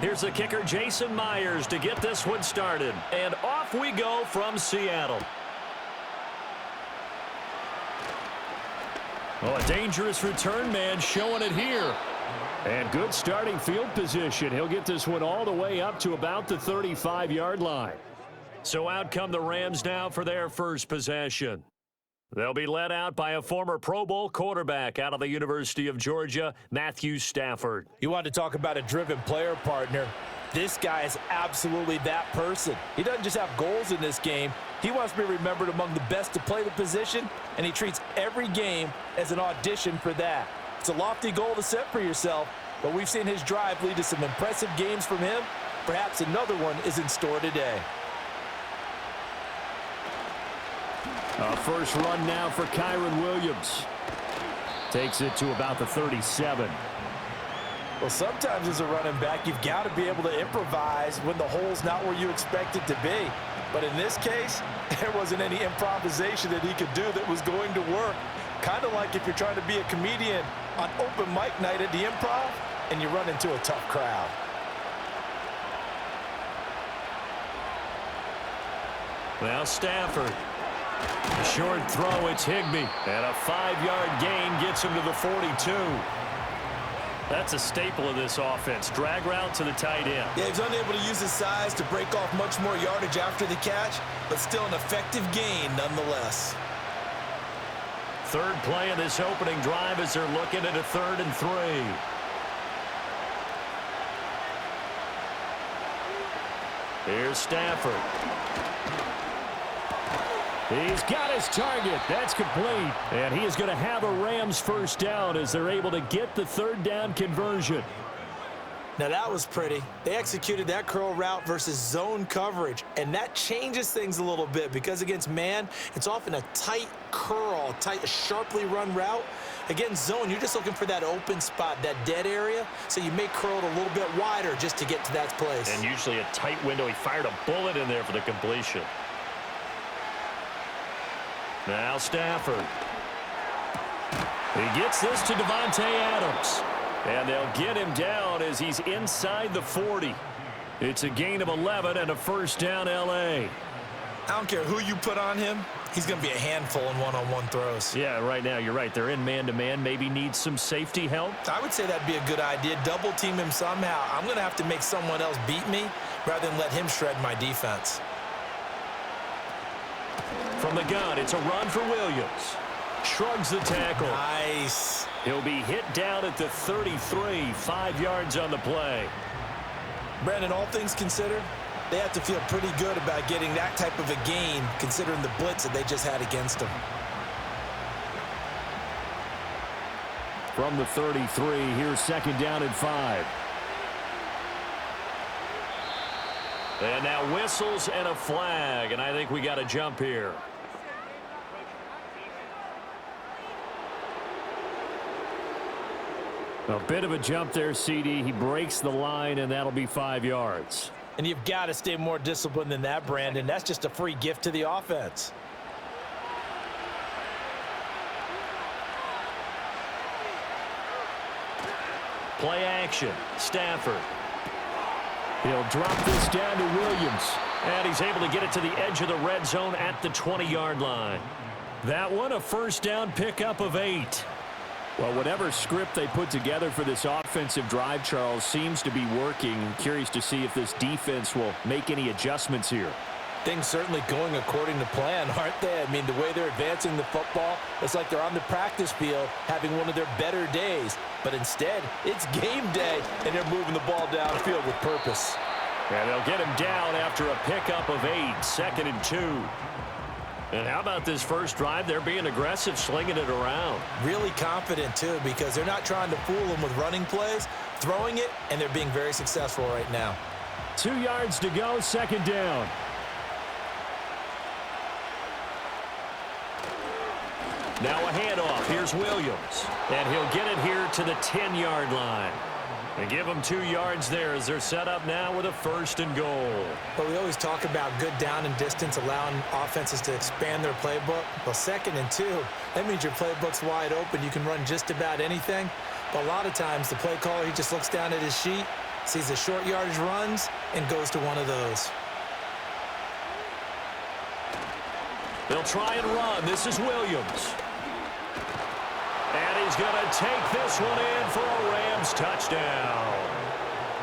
Here's the kicker, Jason Myers, to get this one started. And off we go from Seattle. Oh, a dangerous return man showing it here. And good starting field position. He'll get this one all the way up to about the 35-yard line. So out come the Rams now for their first possession. They'll be led out by a former Pro Bowl quarterback out of the University of Georgia, Matthew Stafford. You want to talk about a driven player, partner. This guy is absolutely that person. He doesn't just have goals in this game. He wants to be remembered among the best to play the position, and he treats every game as an audition for that. It's a lofty goal to set for yourself, but we've seen his drive lead to some impressive games from him. Perhaps another one is in store today. A first run now for Kyron Williams. Takes it to about the 37. Well, sometimes as a running back, you've got to be able to improvise when the hole's not where you expect it to be. But in this case, there wasn't any improvisation that he could do that was going to work. Kind of like if you're trying to be a comedian on open mic night at the Improv and you run into a tough crowd. Now Stafford. A short throw, it's Higbee. And a 5-yard gain gets him to the 42. That's a staple of this offense. Drag route to the tight end. Yeah, he's unable to use his size to break off much more yardage after the catch, but still an effective gain nonetheless. Third play of this opening drive as they're looking at a 3rd and 3. Here's Stafford. He's got his target. That's complete. And he is going to have a Rams first down as they're able to get the 3rd down conversion. Now that was pretty. They executed that curl route versus zone coverage, and that changes things a little bit because against man, it's often a tight curl, tight, sharply run route. Against zone, you're just looking for that open spot, that dead area, so you may curl it a little bit wider just to get to that place. And usually a tight window. He fired a bullet in there for the completion. Now Stafford. He gets this to Devontae Adams. And they'll get him down as he's inside the 40. It's a gain of 11 and a first down L.A. I don't care who you put on him. He's going to be a handful in one-on-one throws. Yeah, right now, you're right. They're in man-to-man. Maybe need some safety help. I would say that'd be a good idea. Double team him somehow. I'm going to have to make someone else beat me rather than let him shred my defense. From the gun, it's a run for Williams. Shrugs the tackle. Nice. He'll be hit down at the 33, 5 yards on the play. Brandon, all things considered, they have to feel pretty good about getting that type of a gain considering the blitz that they just had against them. From the 33, here's 2nd down and 5. And now whistles and a flag, and I think we got a jump here. A bit of a jump there, CD. He breaks the line, and that'll be 5 yards. And you've got to stay more disciplined than that, Brandon. That's just a free gift to the offense. Play action. Stafford. He'll drop this down to Williams. And he's able to get it to the edge of the red zone at the 20-yard line. That one, a first down pickup of 8. Well, whatever script they put together for this offensive drive, Charles, seems to be working. I'm curious to see if this defense will make any adjustments here. Things certainly going according to plan, aren't they? I mean, the way they're advancing the football, it's like they're on the practice field having one of their better days. But instead, it's game day, and they're moving the ball downfield with purpose. And they'll get him down after a pickup of 8, 2nd and 2. And how about this first drive? They're being aggressive, slinging it around. Really confident, too, because they're not trying to fool them with running plays, throwing it, and they're being very successful right now. 2 yards to go, 2nd down. Now a handoff. Here's Williams. And he'll get it here to the 10-yard line. They give them 2 yards there as they're set up now with a 1st and goal. But we always talk about good down and distance, allowing offenses to expand their playbook. Well, 2nd and 2, that means your playbook's wide open. You can run just about anything. But a lot of times the play caller, he just looks down at his sheet, sees the short yardage runs, and goes to one of those. They'll try and run. This is Williams. And he's going to take this one in for a Rams touchdown.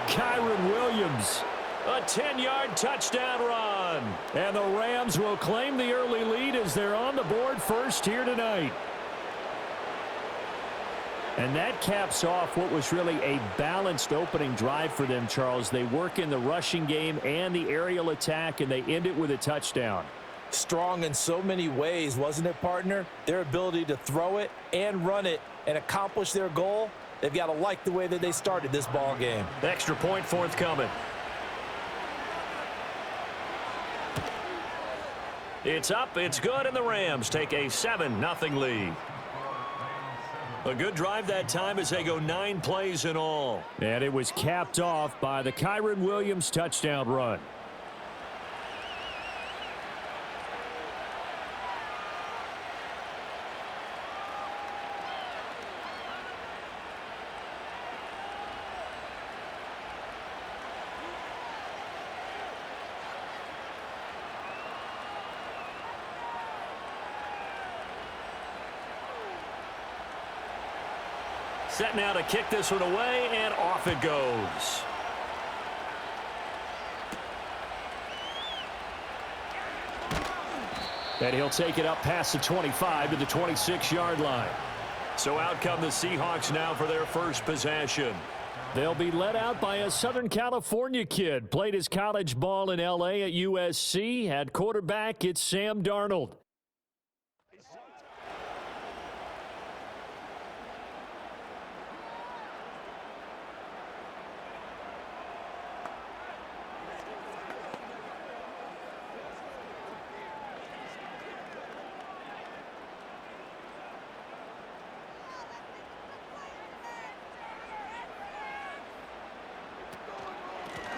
Kyren Williams, a 10-yard touchdown run. And the Rams will claim the early lead as they're on the board first here tonight. And that caps off what was really a balanced opening drive for them, Charles. They work in the rushing game and the aerial attack, and they end it with a touchdown. Strong in so many ways, wasn't it, partner? Their ability to throw it and run it and accomplish their goal, they've got to like the way that they started this ball game. Extra point forthcoming. It's up, it's good, and the Rams take a 7-0 lead. A good drive that time as they go 9 plays in all. And it was capped off by the Kyren Williams touchdown run. Set now to kick this one away, and off it goes. And he'll take it up past the 25 to the 26-yard line. So out come the Seahawks now for their first possession. They'll be led out by a Southern California kid. Played his college ball in L.A. at USC. At quarterback, it's Sam Darnold.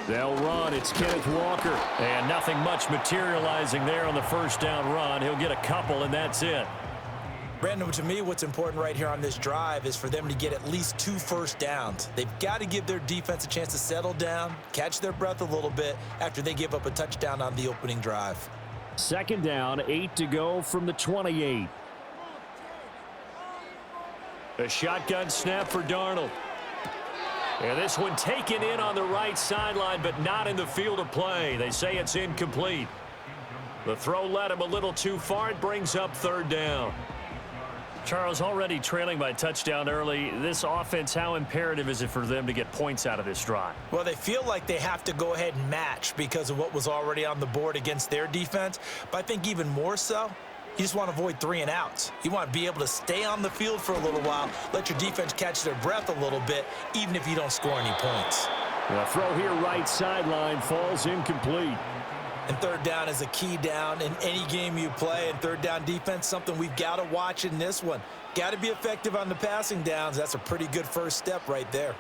They'll run. It's Kenneth Walker. And nothing much materializing there on the first down run. He'll get a couple, and that's it. Brandon, to me, what's important right here on this drive is for them to get at least 2 first downs. They've got to give their defense a chance to settle down, catch their breath a little bit after they give up a touchdown on the opening drive. Second down, 8 to go from the 28. A shotgun snap for Darnold. And this one taken in on the right sideline, but not in the field of play. They say it's incomplete. The throw led him a little too far. It brings up third down. Charles, already trailing by touchdown early. This offense, how imperative is it for them to get points out of this drive? Well, they feel like they have to go ahead and match because of what was already on the board against their defense. But I think even more so, you just want to avoid 3 and outs. You want to be able to stay on the field for a little while, let your defense catch their breath a little bit, even if you don't score any points. The throw here right sideline falls incomplete. And third down is a key down in any game you play. And third down defense, something we've got to watch in this one. Got to be effective on the passing downs. That's a pretty good first step right there.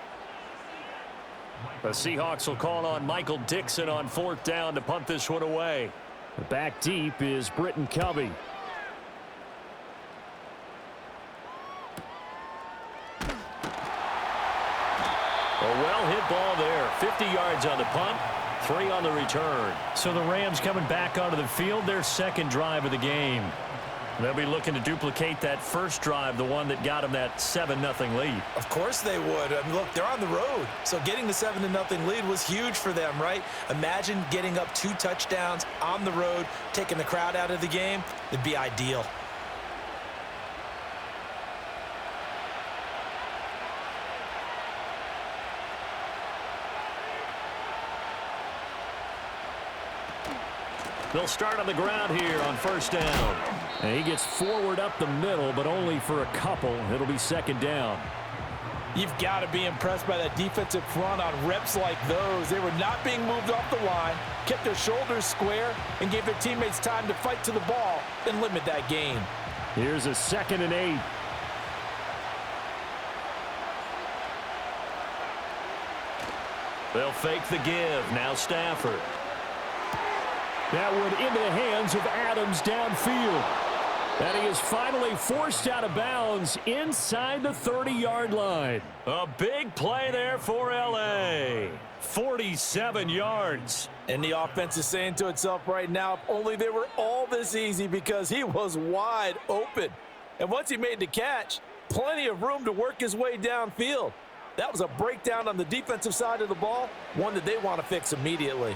The Seahawks will call on Michael Dixon on fourth down to punt this one away. Back deep is Britton Covey. A well-hit ball there. 50 yards on the punt, 3 on the return. So the Rams coming back onto the field, their second drive of the game. They'll be looking to duplicate that first drive, the one that got them that 7-0 lead. Of course they would. I mean, look, they're on the road. So getting the 7-0 lead was huge for them, right? Imagine getting up 2 touchdowns on the road, taking the crowd out of the game. It'd be ideal. They'll start on the ground here on first down. And he gets forward up the middle, but only for a couple. It'll be second down. You've got to be impressed by that defensive front on reps like those. They were not being moved off the line, kept their shoulders square, and gave their teammates time to fight to the ball and limit that gain. Here's a 2nd and 8. They'll fake the give. Now Stafford. That one into the hands of Adams downfield. And he is finally forced out of bounds inside the 30-yard line. A big play there for L.A. 47 yards. And the offense is saying to itself right now, if only they were all this easy, because he was wide open. And once he made the catch, plenty of room to work his way downfield. That was a breakdown on the defensive side of the ball, one that they want to fix immediately.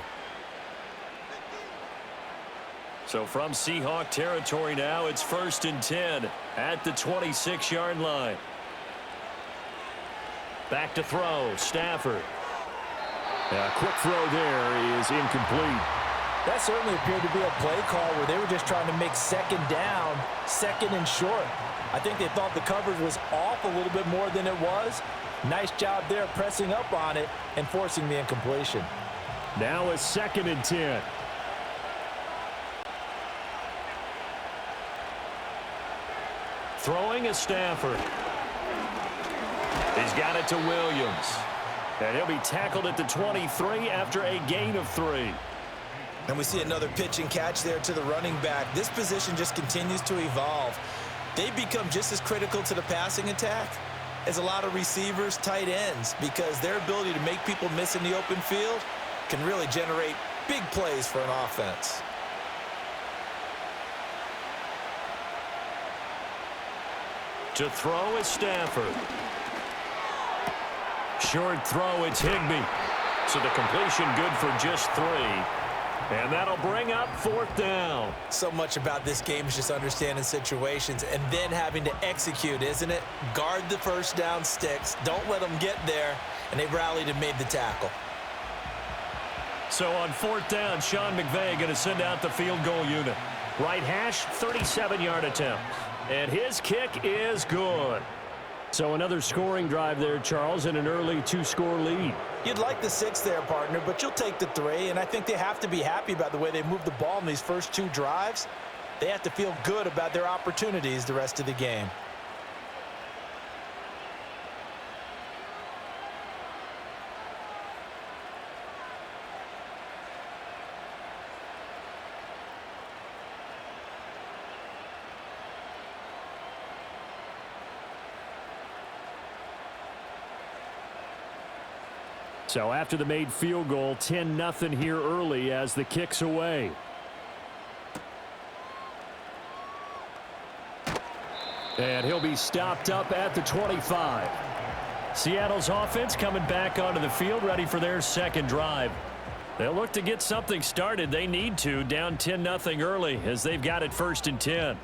So from Seahawk territory now, it's 1st and 10 at the 26-yard line. Back to throw, Stafford. A quick throw there is incomplete. That certainly appeared to be a play call where they were just trying to make second down, second and short. I think they thought the coverage was off a little bit more than it was. Nice job there pressing up on it and forcing the incompletion. Now a 2nd and 10. Throwing is Stafford. He's got it to Williams. And he'll be tackled at the 23 after a gain of 3. And we see another pitch and catch there to the running back. This position just continues to evolve. They become just as critical to the passing attack as a lot of receivers, tight ends, because their ability to make people miss in the open field can really generate big plays for an offense. To throw is Stafford. Short throw, it's Higbee. So the completion good for just 3. And that'll bring up 4th down. So much about this game is just understanding situations and then having to execute, isn't it? Guard the first down sticks. Don't let them get there. And they rallied and made the tackle. So on 4th down, Sean McVay going to send out the field goal unit. Right hash, 37-yard attempt. And his kick is good. So another scoring drive there, Charles, and an early 2-score lead. You'd like the 6 there, partner, but you'll take the 3, and I think they have to be happy about the way they moved the ball in these first 2 drives. They have to feel good about their opportunities the rest of the game. So after the made field goal, 10-0 here early as the kick's away. And he'll be stopped up at the 25. Seattle's offense coming back onto the field, ready for their second drive. They'll look to get something started. They need to, down 10-0 early as they've got it 1st and 10.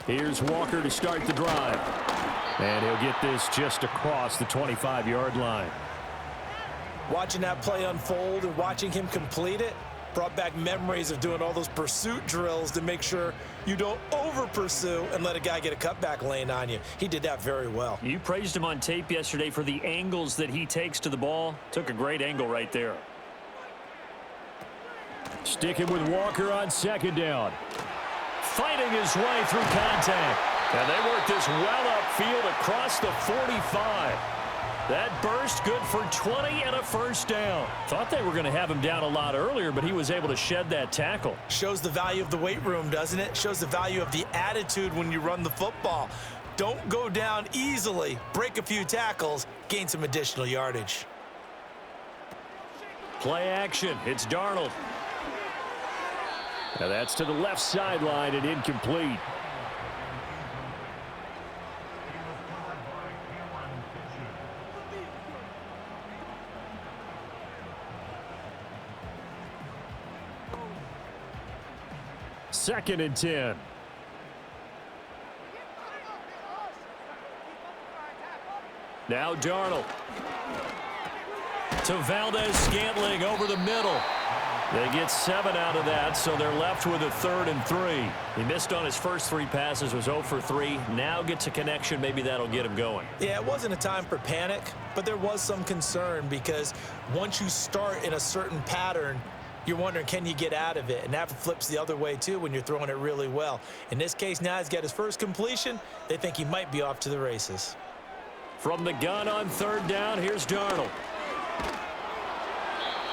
Here's Walker to start the drive. And he'll get this just across the 25-yard line. Watching that play unfold and watching him complete it brought back memories of doing all those pursuit drills to make sure you don't over-pursue and let a guy get a cutback lane on you. He did that very well. You praised him on tape yesterday for the angles that he takes to the ball. Took a great angle right there. Sticking with Walker on 2nd down. Fighting his way through contact. And they work this well upfield across the 45. That burst good for 20 and a 1st down. Thought they were going to have him down a lot earlier, but he was able to shed that tackle. Shows the value of the weight room, doesn't it? Shows the value of the attitude when you run the football. Don't go down easily. Break a few tackles. Gain some additional yardage. Play action. It's Darnold. Now that's to the left sideline and incomplete. Second and 10. Now Darnold. To Valdez-Scantling over the middle. They get 7 out of that, so they're left with a 3rd and 3. He missed on his first 3 passes, was 0 for 3. Now gets a connection. Maybe that'll get him going. Yeah, it wasn't a time for panic, but there was some concern because once you start in a certain pattern, You're wondering, can you get out of it? And that flips the other way, too, when you're throwing it really well. In this case, now he's got his first completion. They think he might be off to the races. From the gun on third down, here's Darnold.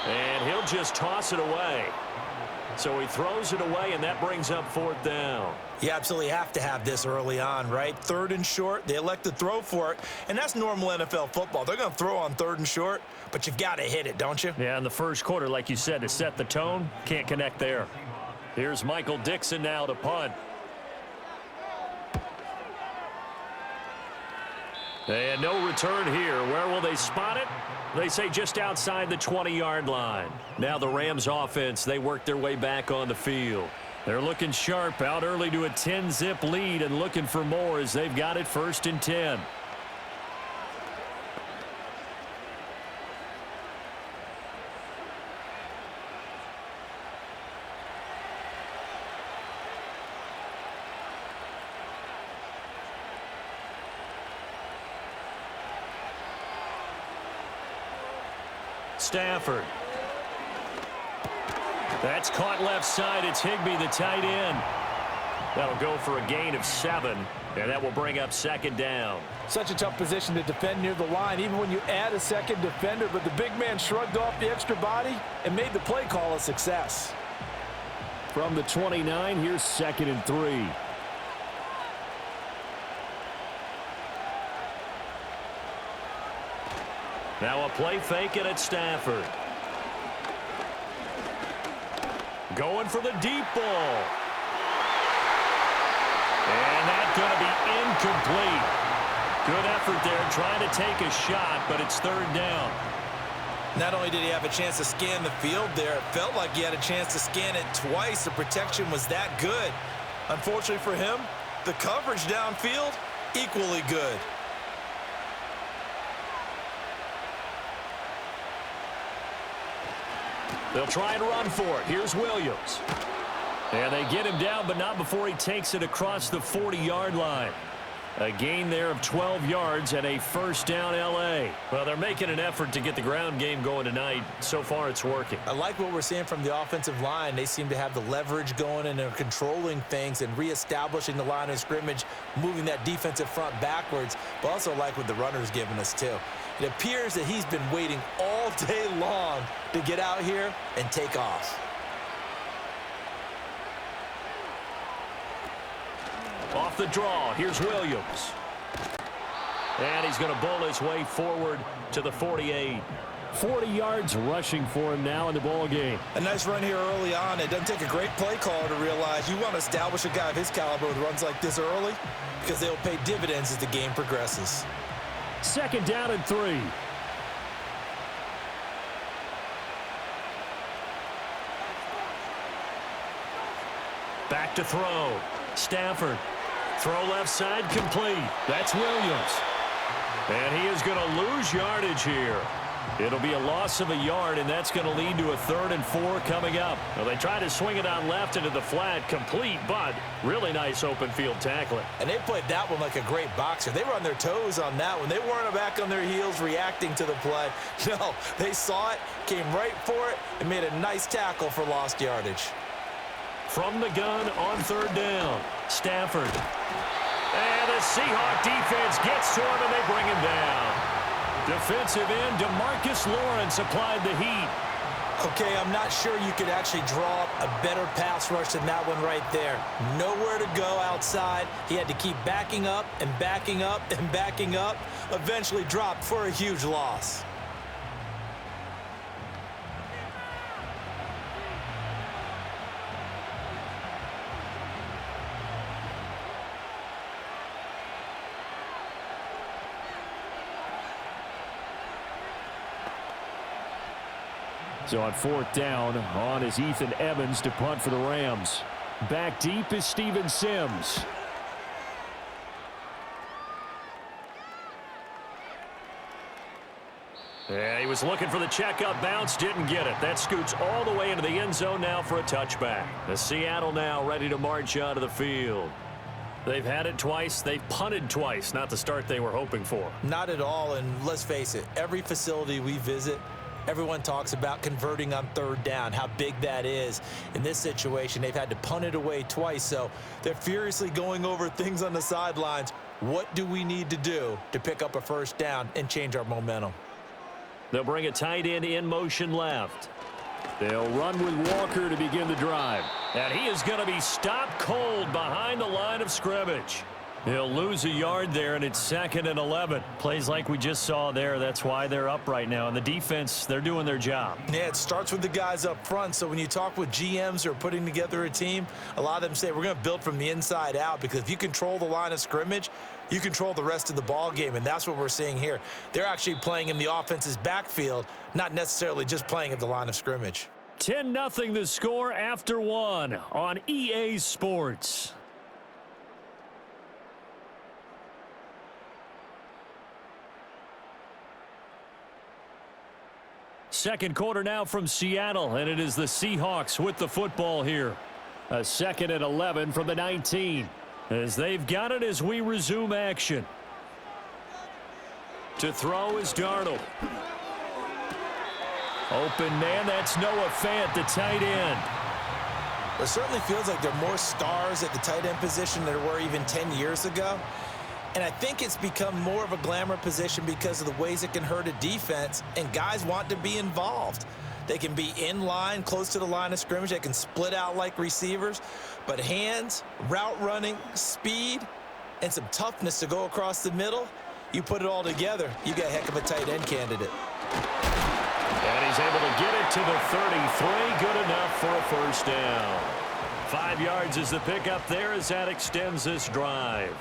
And he'll just toss it away. So he throws it away, and that brings up fourth down. You absolutely have to have this early on, right? Third and short, they elect to throw for it, and that's normal NFL football. They're going to throw on third and short, but you've got to hit it, don't you? Yeah, in the first quarter, like you said, to set the tone, can't connect there. Here's Michael Dixon now to punt. And no return here. Where will they spot it? They say just outside the 20-yard line. Now the Rams offense, they work their way back on the field. They're looking sharp, out early to a 10-zip lead and looking for more as they've got it 1st and 10. Stafford. That's caught left side. It's Higbee, the tight end. That'll go for a gain of 7, and that will bring up 2nd down. Such a tough position to defend near the line, even when you add a second defender, but the big man shrugged off the extra body and made the play call a success. From the 29, here's 2nd and 3. Now a play fake, and it's Stafford. Going for the deep ball. And that's going to be incomplete. Good effort there, trying to take a shot, but it's 3rd down. Not only did he have a chance to scan the field there, it felt like he had a chance to scan it twice. The protection was that good. Unfortunately for him, the coverage downfield, equally good. They'll try and run for it. Here's Williams. And they get him down, but not before he takes it across the 40-yard line. A gain there of 12 yards and a 1st down L.A. Well, they're making an effort to get the ground game going tonight. So far, it's working. I like what we're seeing from the offensive line. They seem to have the leverage going, and they're controlling things and reestablishing the line of scrimmage, moving that defensive front backwards, but also like what the runner's giving us, too. It appears that he's been waiting all day long to get out here and take off. Off the draw, here's Williams. And he's going to bowl his way forward to the 48. 40 yards rushing for him now in the ball game. A nice run here early on. It doesn't take a great play caller to realize you want to establish a guy of his caliber with runs like this early because they'll pay dividends as the game progresses. 2nd down and 3. Back to throw. Stafford. Throw left side complete. That's Williams. And he is going to lose yardage here. It'll be a loss of a yard, and that's going to lead to a 3rd and 4 coming up. Well, they try to swing it on left into the flat, complete, but really nice open field tackling. And they played that one like a great boxer. They were on their toes on that one. They weren't back on their heels reacting to the play. No, they saw it, came right for it, and made a nice tackle for lost yardage. From the gun on 3rd down, Stafford. And the Seahawks defense gets to him, and they bring him down. Defensive end DeMarcus Lawrence applied the heat. Okay, I'm not sure you could actually draw up a better pass rush than that one right there. Nowhere to go outside. He had to keep backing up and backing up and backing up. Eventually dropped for a huge loss. So on 4th down, on is Ethan Evans to punt for the Rams. Back deep is Steven Sims. Yeah, he was looking for the checkup bounce, didn't get it. That scoots all the way into the end zone now for a touchback. The Seattle now ready to march onto the field. They've had it twice. They've punted twice. Not the start they were hoping for. Not at all, and let's face it, every facility we visit, Everyone talks about converting on third down, how big that is. In this situation, they've had to punt it away twice, so they're furiously going over things on the sidelines. What do we need to do to pick up a first down and change our momentum? They'll bring a tight end in motion left. They'll run with Walker to begin the drive. And he is going to be stopped cold behind the line of scrimmage. He'll lose a yard there, and it's 2nd and 11. Plays like we just saw there. That's why they're up right now. And the defense, they're doing their job. Yeah, it starts with the guys up front. So when you talk with GMs who are putting together a team, a lot of them say we're going to build from the inside out, because if you control the line of scrimmage, you control the rest of the ball game, and that's what we're seeing here. They're actually playing in the offense's backfield, not necessarily just playing at the line of scrimmage. 10-0 the score after 1 on EA Sports. Second quarter now from Seattle, and it is the Seahawks with the football here. A 2nd and 11 from the 19. As they've got it as we resume action. To throw is Darnold. Open man, that's Noah Fant, the tight end. It certainly feels like there are more stars at the tight end position than there were even 10 years ago. And I think it's become more of a glamour position because of the ways it can hurt a defense, and guys want to be involved. They can be in line, close to the line of scrimmage. They can split out like receivers. But hands, route running, speed, and some toughness to go across the middle, you put it all together, you got a heck of a tight end candidate. And he's able to get it to the 33. Good enough for a first down. 5 yards is the pickup there as that extends this drive.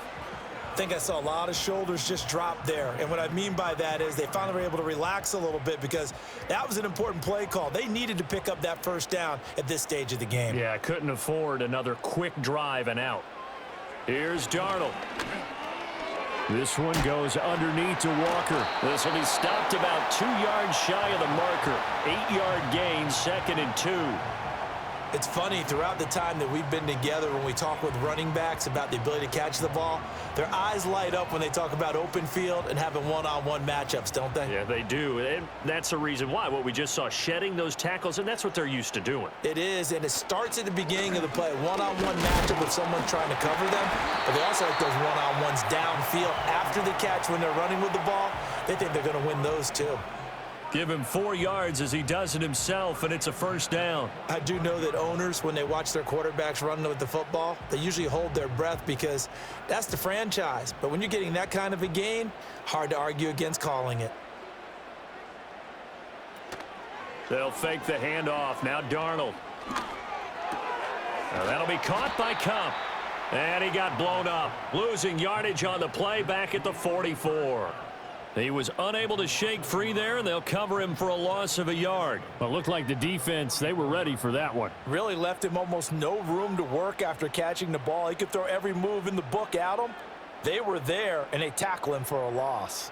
I think I saw a lot of shoulders just drop there. And what I mean by that is they finally were able to relax a little bit, because that was an important play call. They needed to pick up that first down at this stage of the game. Yeah, couldn't afford another quick drive and out. Here's Darnold. This one goes underneath to Walker. This will be stopped about 2 yards shy of the marker. 8-yard gain, 2nd and 2. It's funny, throughout the time that we've been together, when we talk with running backs about the ability to catch the ball, their eyes light up when they talk about open field and having one-on-one matchups, don't they? Yeah, they do. And that's the reason why. What we just saw, shedding those tackles, and that's what they're used to doing. It is, and it starts at the beginning of the play. One-on-one matchup with someone trying to cover them, but they also like those one-on-ones downfield after the catch when they're running with the ball. They think they're going to win those too. Give him 4 yards as he does it himself, and it's a first down. I do know that owners, when they watch their quarterbacks run with the football, they usually hold their breath, because that's the franchise. But when you're getting that kind of a gain, hard to argue against calling it. They'll fake the handoff. Now Darnold. Now that'll be caught by Cup. And he got blown up. Losing yardage on the play back at the 44. He was unable to shake free there, and they'll cover him for a loss of a yard. Well, it looked like the defense, they were ready for that one. Really left him almost no room to work after catching the ball. He could throw every move in the book at him. They were there, and they tackle him for a loss.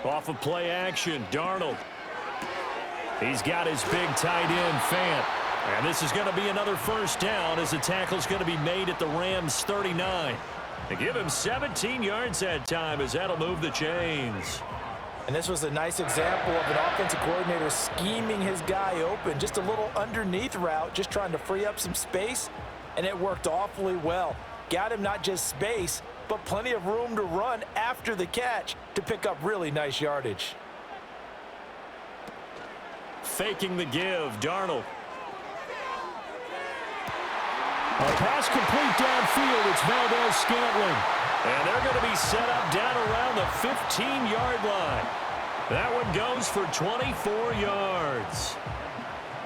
Off of play action, Darnold. He's got his big tight end, Fant. And this is going to be another first down, as the tackle's going to be made at the Rams' 39. They give him 17 yards that time, as that'll move the chains. And this was a nice example of an offensive coordinator scheming his guy open. Just a little underneath route, just trying to free up some space, and it worked awfully well. Got him not just space, but plenty of room to run after the catch to pick up really nice yardage. Faking the give, Darnold. A pass complete downfield. It's Valdez-Scantling. And they're going to be set up down around the 15-yard line. That one goes for 24 yards.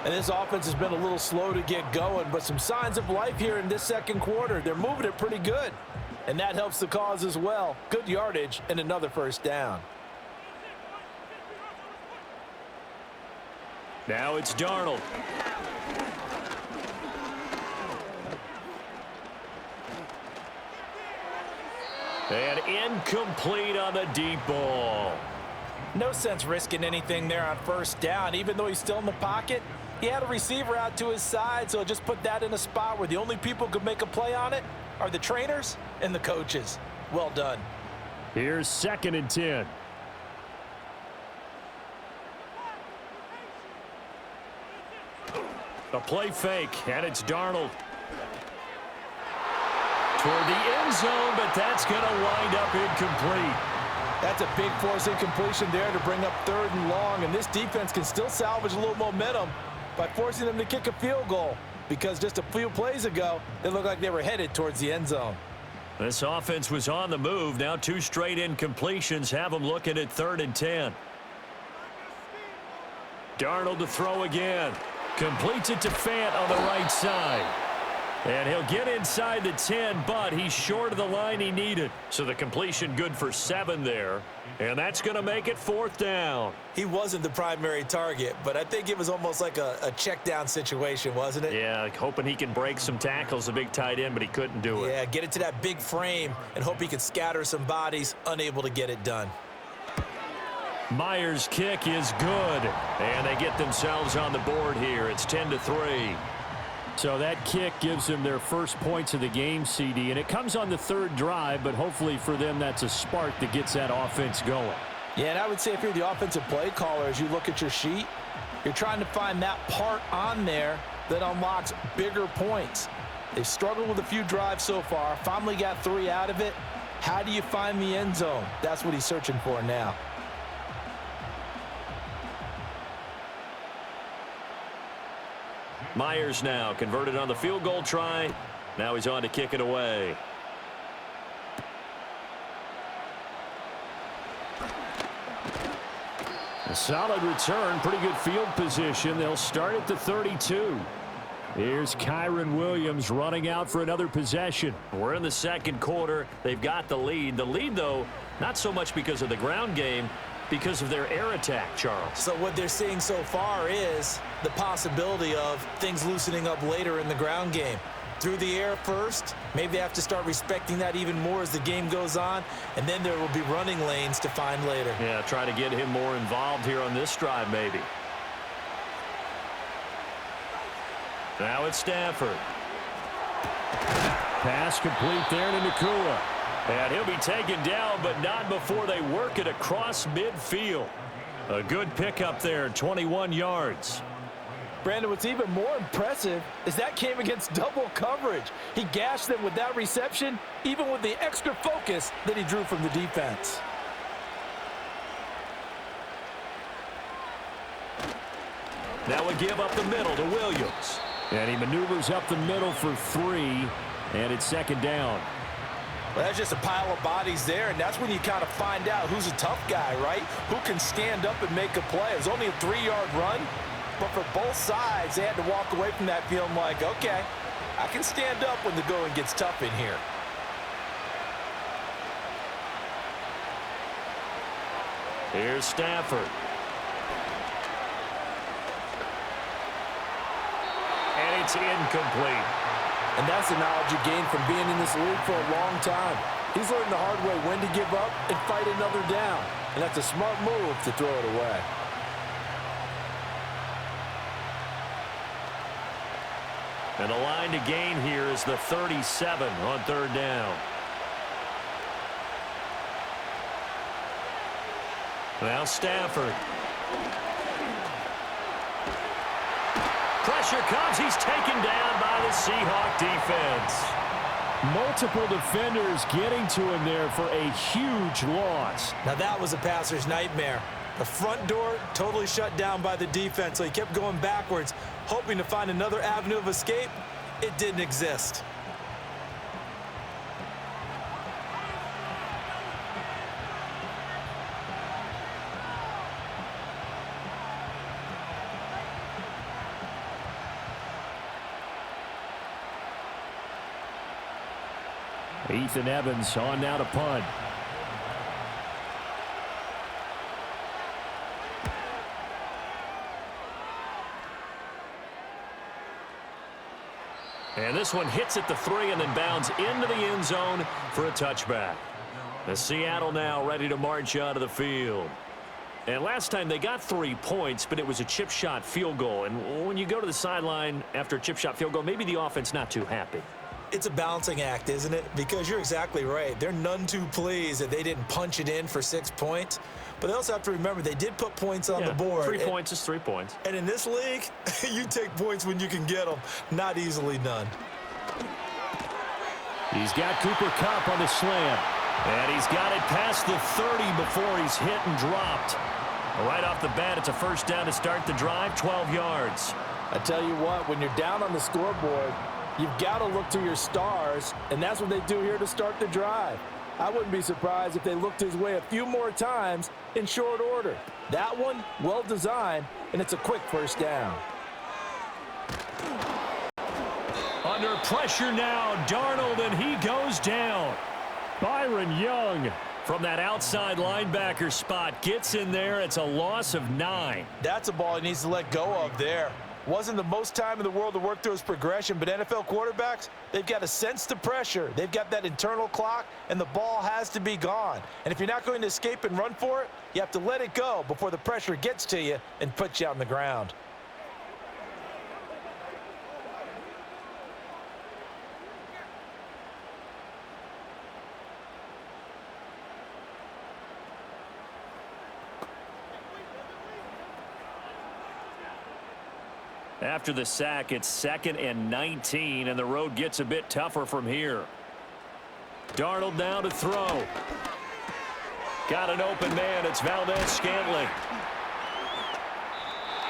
And this offense has been a little slow to get going, but some signs of life here in this second quarter. They're moving it pretty good, and that helps the cause as well. Good yardage and another first down. Now it's Darnold. And incomplete on the deep ball. No sense risking anything there on first down. Even though he's still in the pocket, he had a receiver out to his side, so just put that in a spot where the only people who could make a play on it are the trainers and the coaches. Well done. Here's 2nd and 10. A play fake, and it's Darnold. Toward the end zone, but that's going to wind up incomplete. That's a big force incompletion there to bring up 3rd and long, and this defense can still salvage a little momentum by forcing them to kick a field goal, because just a few plays ago, they looked like they were headed towards the end zone. This offense was on the move. Now 2 straight incompletions have them looking at 3rd and 10. Darnold to throw again. Completes it to Fant on the right side. And he'll get inside the 10, but he's short of the line he needed. So the completion good for 7 there. And that's going to make it 4th down. He wasn't the primary target, but I think it was almost like a check down situation, wasn't it? Yeah, hoping he can break some tackles, a big tight end, but he couldn't do it. Yeah, get it to that big frame and hope he could scatter some bodies, unable to get it done. Myers' kick is good, and they get themselves on the board here. It's 10-3. So that kick gives them their first points of the game, CD, and it comes on the 3rd drive, but hopefully for them that's a spark that gets that offense going. Yeah, and I would say if you're the offensive play caller, as you look at your sheet, you're trying to find that part on there that unlocks bigger points. They've struggled with a few drives so far, finally got 3 out of it. How do you find the end zone? That's what he's searching for now. Myers now converted on the field goal try. Now he's on to kick it away. A solid return, pretty good field position. They'll start at the 32. Here's Kyron Williams running out for another possession. We're in the 2nd quarter. They've got the lead. The lead, though, not so much because of the ground game, because of their air attack, Charles. So what they're seeing so far is the possibility of things loosening up later in the ground game. Through the air first, maybe they have to start respecting that even more as the game goes on, and then there will be running lanes to find later. Yeah, try to get him more involved here on this drive, maybe. Now it's Stafford. Pass complete there to Nakua. And he'll be taken down, but not before they work it across midfield. A good pickup there, 21 yards. Brandon, what's even more impressive is that came against double coverage. He gashed them with that reception, even with the extra focus that he drew from the defense. Now a give up the middle to Williams. And he maneuvers up the middle for 3, and it's 2nd down. Well, that's just a pile of bodies there, and that's when you kind of find out who's a tough guy, right? Who can stand up and make a play. It was only a 3-yard run, but for both sides, they had to walk away from that feeling like, okay, I can stand up when the going gets tough in here. Here's Stafford. And it's incomplete. And that's the knowledge you gain from being in this league for a long time. He's learned the hard way when to give up and fight another down. And that's a smart move to throw it away. And the line to gain here is the 37 on 3rd down. Now Stafford. Pressure comes. He's taken down by the Seahawk defense. Multiple defenders getting to him there for a huge loss. Now that was a passer's nightmare. The front door totally shut down by the defense, so he kept going backwards, hoping to find another avenue of escape. It didn't exist. Ethan Evans on now to punt. And this one hits at the 3 and then bounds into the end zone for a touchback. The Seattle now ready to march out of the field. And last time they got 3 points, but it was a chip shot field goal. And when you go to the sideline after a chip shot field goal, maybe the offense not too happy. It's a balancing act, isn't it? Because you're exactly right. They're none too pleased that they didn't punch it in for 6 points. But they also have to remember they did put points on the board. 3 points is 3 points. And in this league, you take points when you can get them, not easily done. He's got Cooper Kupp on the slam. And he's got it past the 30 before he's hit and dropped. Right off the bat, it's a first down to start the drive, 12 yards. I tell you what, when you're down on the scoreboard, you've got to look to your stars, and that's what they do here to start the drive. I wouldn't be surprised if they looked his way a few more times in short order. That one, well designed, and it's a quick first down. Under pressure now, Darnold, and he goes down. Byron Young from that outside linebacker spot gets in there. It's a loss of 9. That's a ball he needs to let go of there. Wasn't the most time in the world to work through his progression, but NFL quarterbacks, they've got to sense the pressure. They've got that internal clock, and the ball has to be gone. And if you're not going to escape and run for it, you have to let it go before the pressure gets to you and puts you on the ground. After the sack, it's 2nd and 19, and the road gets a bit tougher from here. Darnold now to throw. Got an open man. It's Valdez-Scantling.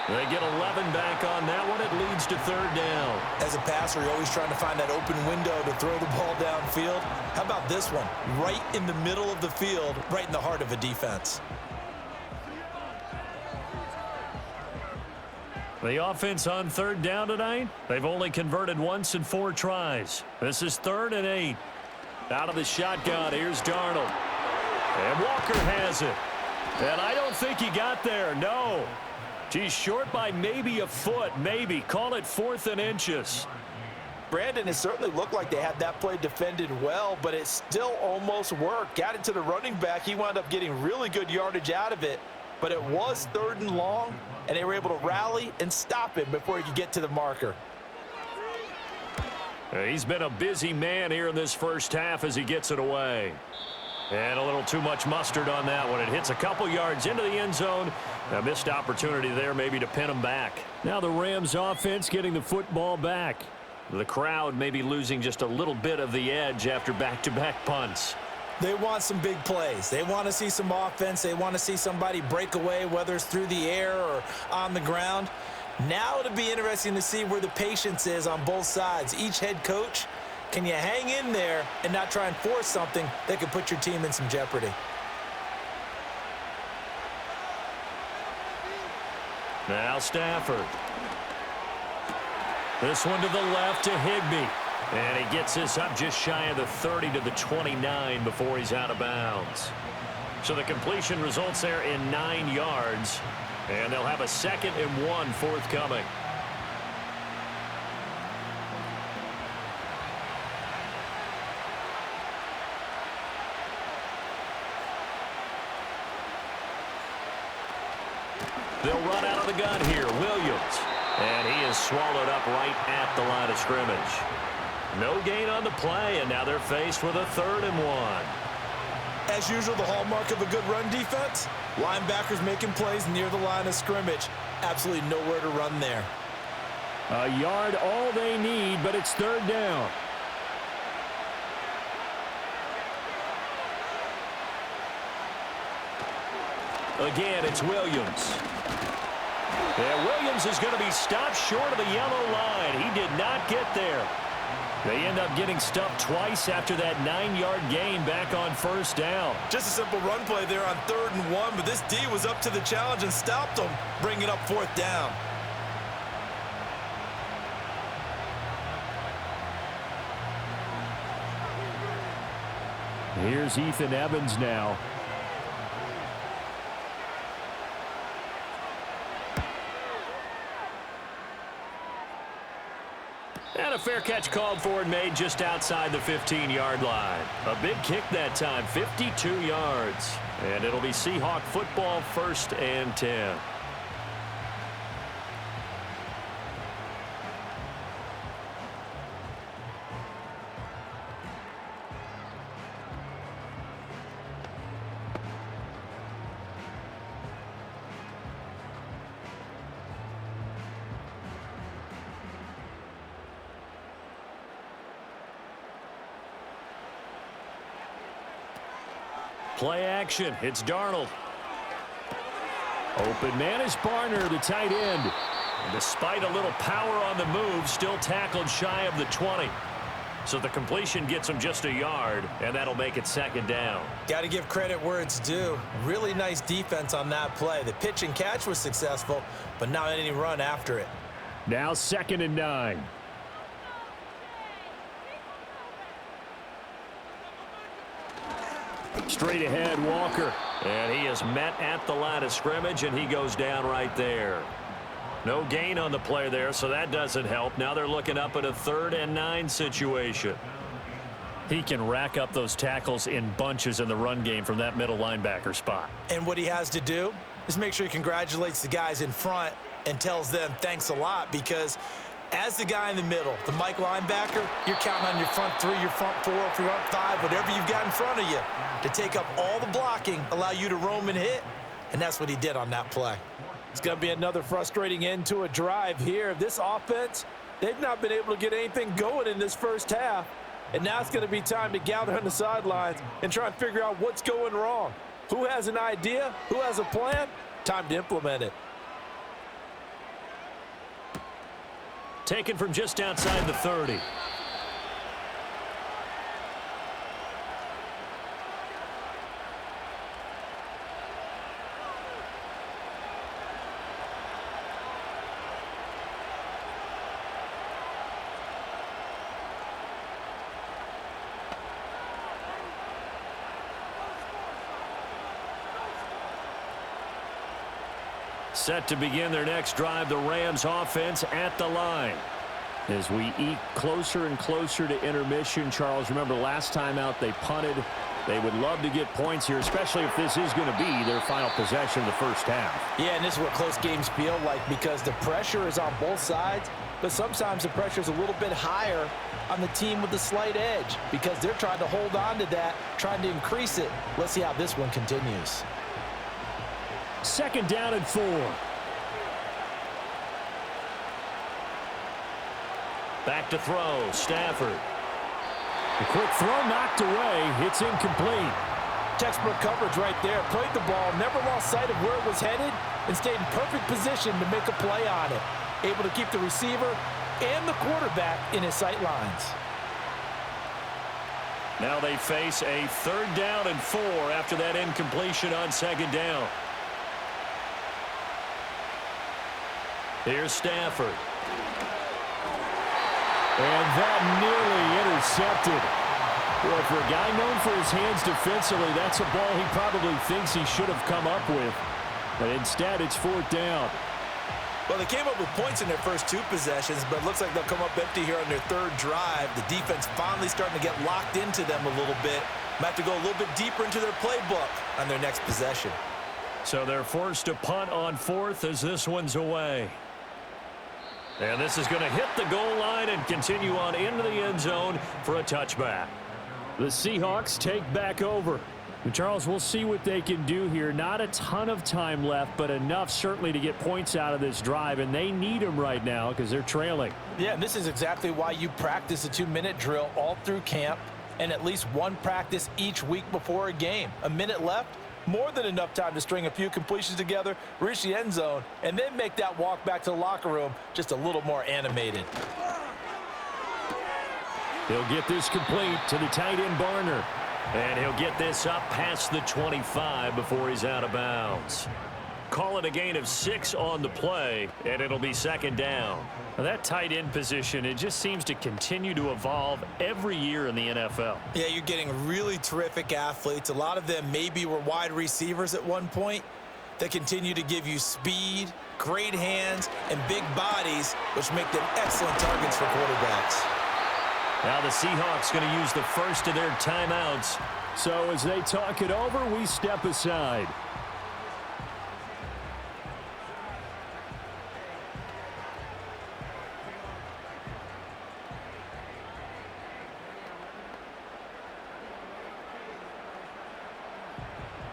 They get 11 back on that one. It leads to 3rd down. As a passer, you're always trying to find that open window to throw the ball downfield. How about this one? Right in the middle of the field, right in the heart of a defense. The offense on 3rd down tonight, they've only converted once in 4 tries. This is 3rd and 8. Out of the shotgun, here's Darnold. And Walker has it. And I don't think he got there, no. He's short by maybe a foot, maybe. Call it 4th and inches. Brandon, it certainly looked like they had that play defended well, but it still almost worked. Got it to the running back. He wound up getting really good yardage out of it. But it was 3rd and long, and they were able to rally and stop him before he could get to the marker. He's been a busy man here in this first half as he gets it away. And a little too much mustard on that one. It hits a couple yards into the end zone. A missed opportunity there maybe to pin him back. Now the Rams offense getting the football back. The crowd may be losing just a little bit of the edge after back-to-back punts. They want some big plays. They want to see some offense. They want to see somebody break away, whether it's through the air or on the ground. Now it'll be interesting to see where the patience is on both sides. Each head coach, can you hang in there and not try and force something that could put your team in some jeopardy? Now Stafford. This one to the left to Higbee. And he gets this up just shy of the 30 to the 29 before he's out of bounds. So the completion results there in 9 yards. And they'll have a 2nd and 1 forthcoming. They'll run out of the gun here. Williams. And he is swallowed up right at the line of scrimmage. No gain on the play, and now they're faced with a 3rd and 1. As usual, the hallmark of a good run defense, linebackers making plays near the line of scrimmage. Absolutely nowhere to run there. A yard all they need, but it's 3rd down. Again, it's Williams. And Williams is going to be stopped short of the yellow line. He did not get there. They end up getting stuffed twice after that 9-yard gain back on 1st down. Just a simple run play there on 3rd and 1, but this D was up to the challenge and stopped them, bringing up 4th down. Here's Ethan Evans now. And a fair catch called for and made just outside the 15-yard line. A big kick that time, 52 yards. And it'll be Seahawk football, 1st and 10. Play action. It's Darnold. Open man is Barner, the tight end. And despite a little power on the move, still tackled shy of the 20. So the completion gets him just a yard, and that'll make it second down. Got to give credit where it's due. Really nice defense on that play. The pitch and catch was successful, but not any run after it. Now 2nd and 9. Straight ahead, Walker. And he is met at the line of scrimmage, and he goes down right there. No gain on the play there, so that doesn't help. Now they're looking up at a 3rd and 9 situation. He can rack up those tackles in bunches in the run game from that middle linebacker spot. And what he has to do is make sure he congratulates the guys in front and tells them thanks a lot, because as the guy in the middle, the Mike linebacker, you're counting on your front 3, your front 4, your front 5, whatever you've got in front of you to take up all the blocking, allow you to roam and hit, and that's what he did on that play. It's going to be another frustrating end to a drive here. This offense, they've not been able to get anything going in this first half, and now it's going to be time to gather on the sidelines and try and figure out what's going wrong. Who has an idea? Who has a plan? Time to implement it. Taken from just outside the 30. Set to begin their next drive, the Rams offense at the line. As we eke closer and closer to intermission, Charles, remember last time out they punted. They would love to get points here, especially if this is going to be their final possession of the first half. Yeah, and this is what close games feel like, because the pressure is on both sides, but sometimes the pressure is a little bit higher on the team with the slight edge because they're trying to hold on to that, trying to increase it. Let's see how this one continues. 2nd down and 4. Back to throw, Stafford. A quick throw knocked away. It's incomplete. Textbook coverage right there. Played the ball, never lost sight of where it was headed, and stayed in perfect position to make a play on it. Able to keep the receiver and the quarterback in his sight lines. Now they face a 3rd down and 4 after that incompletion on 2nd down. Here's Stafford. And that nearly intercepted. Boy, for a guy known for his hands defensively, that's a ball he probably thinks he should have come up with. But instead, it's 4th down. Well, they came up with points in their first 2 possessions, but it looks like they'll come up empty here on their 3rd drive. The defense finally starting to get locked into them a little bit. Might have to go a little bit deeper into their playbook on their next possession. So they're forced to punt on 4th as this one's away. And this is going to hit the goal line and continue on into the end zone for a touchback. The Seahawks take back over. And Charles, we'll see what they can do here. Not a ton of time left, but enough certainly to get points out of this drive, and they need them right now because they're trailing. Yeah, and this is exactly why you practice a 2-minute drill all through camp and at least one practice each week before a game. A minute left, more than enough time to string a few completions together, reach the end zone, and then make that walk back to the locker room just a little more animated. He'll get this complete to the tight end Barner. And he'll get this up past the 25 before he's out of bounds. Call it a gain of 6 on the play, and it'll be 2nd down. Now that tight end position, it just seems to continue to evolve every year in the NFL. Yeah, you're getting really terrific athletes. A lot of them maybe were wide receivers at one point that continue to give you speed, great hands, and big bodies, which make them excellent targets for quarterbacks. Now the Seahawks going to use the first of their timeouts. So as they talk it over, we step aside.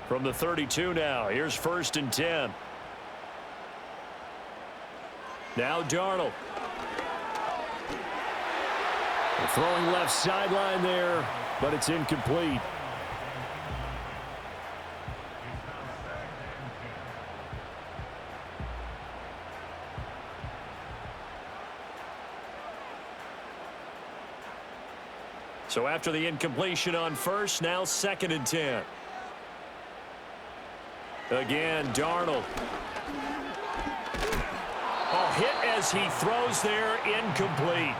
From the 32 now, here's 1st and 10. Now Darnold. Throwing left sideline there, but it's incomplete. So after the incompletion on first, now 2nd and 10. Again, Darnold. Hit as he throws there, incomplete.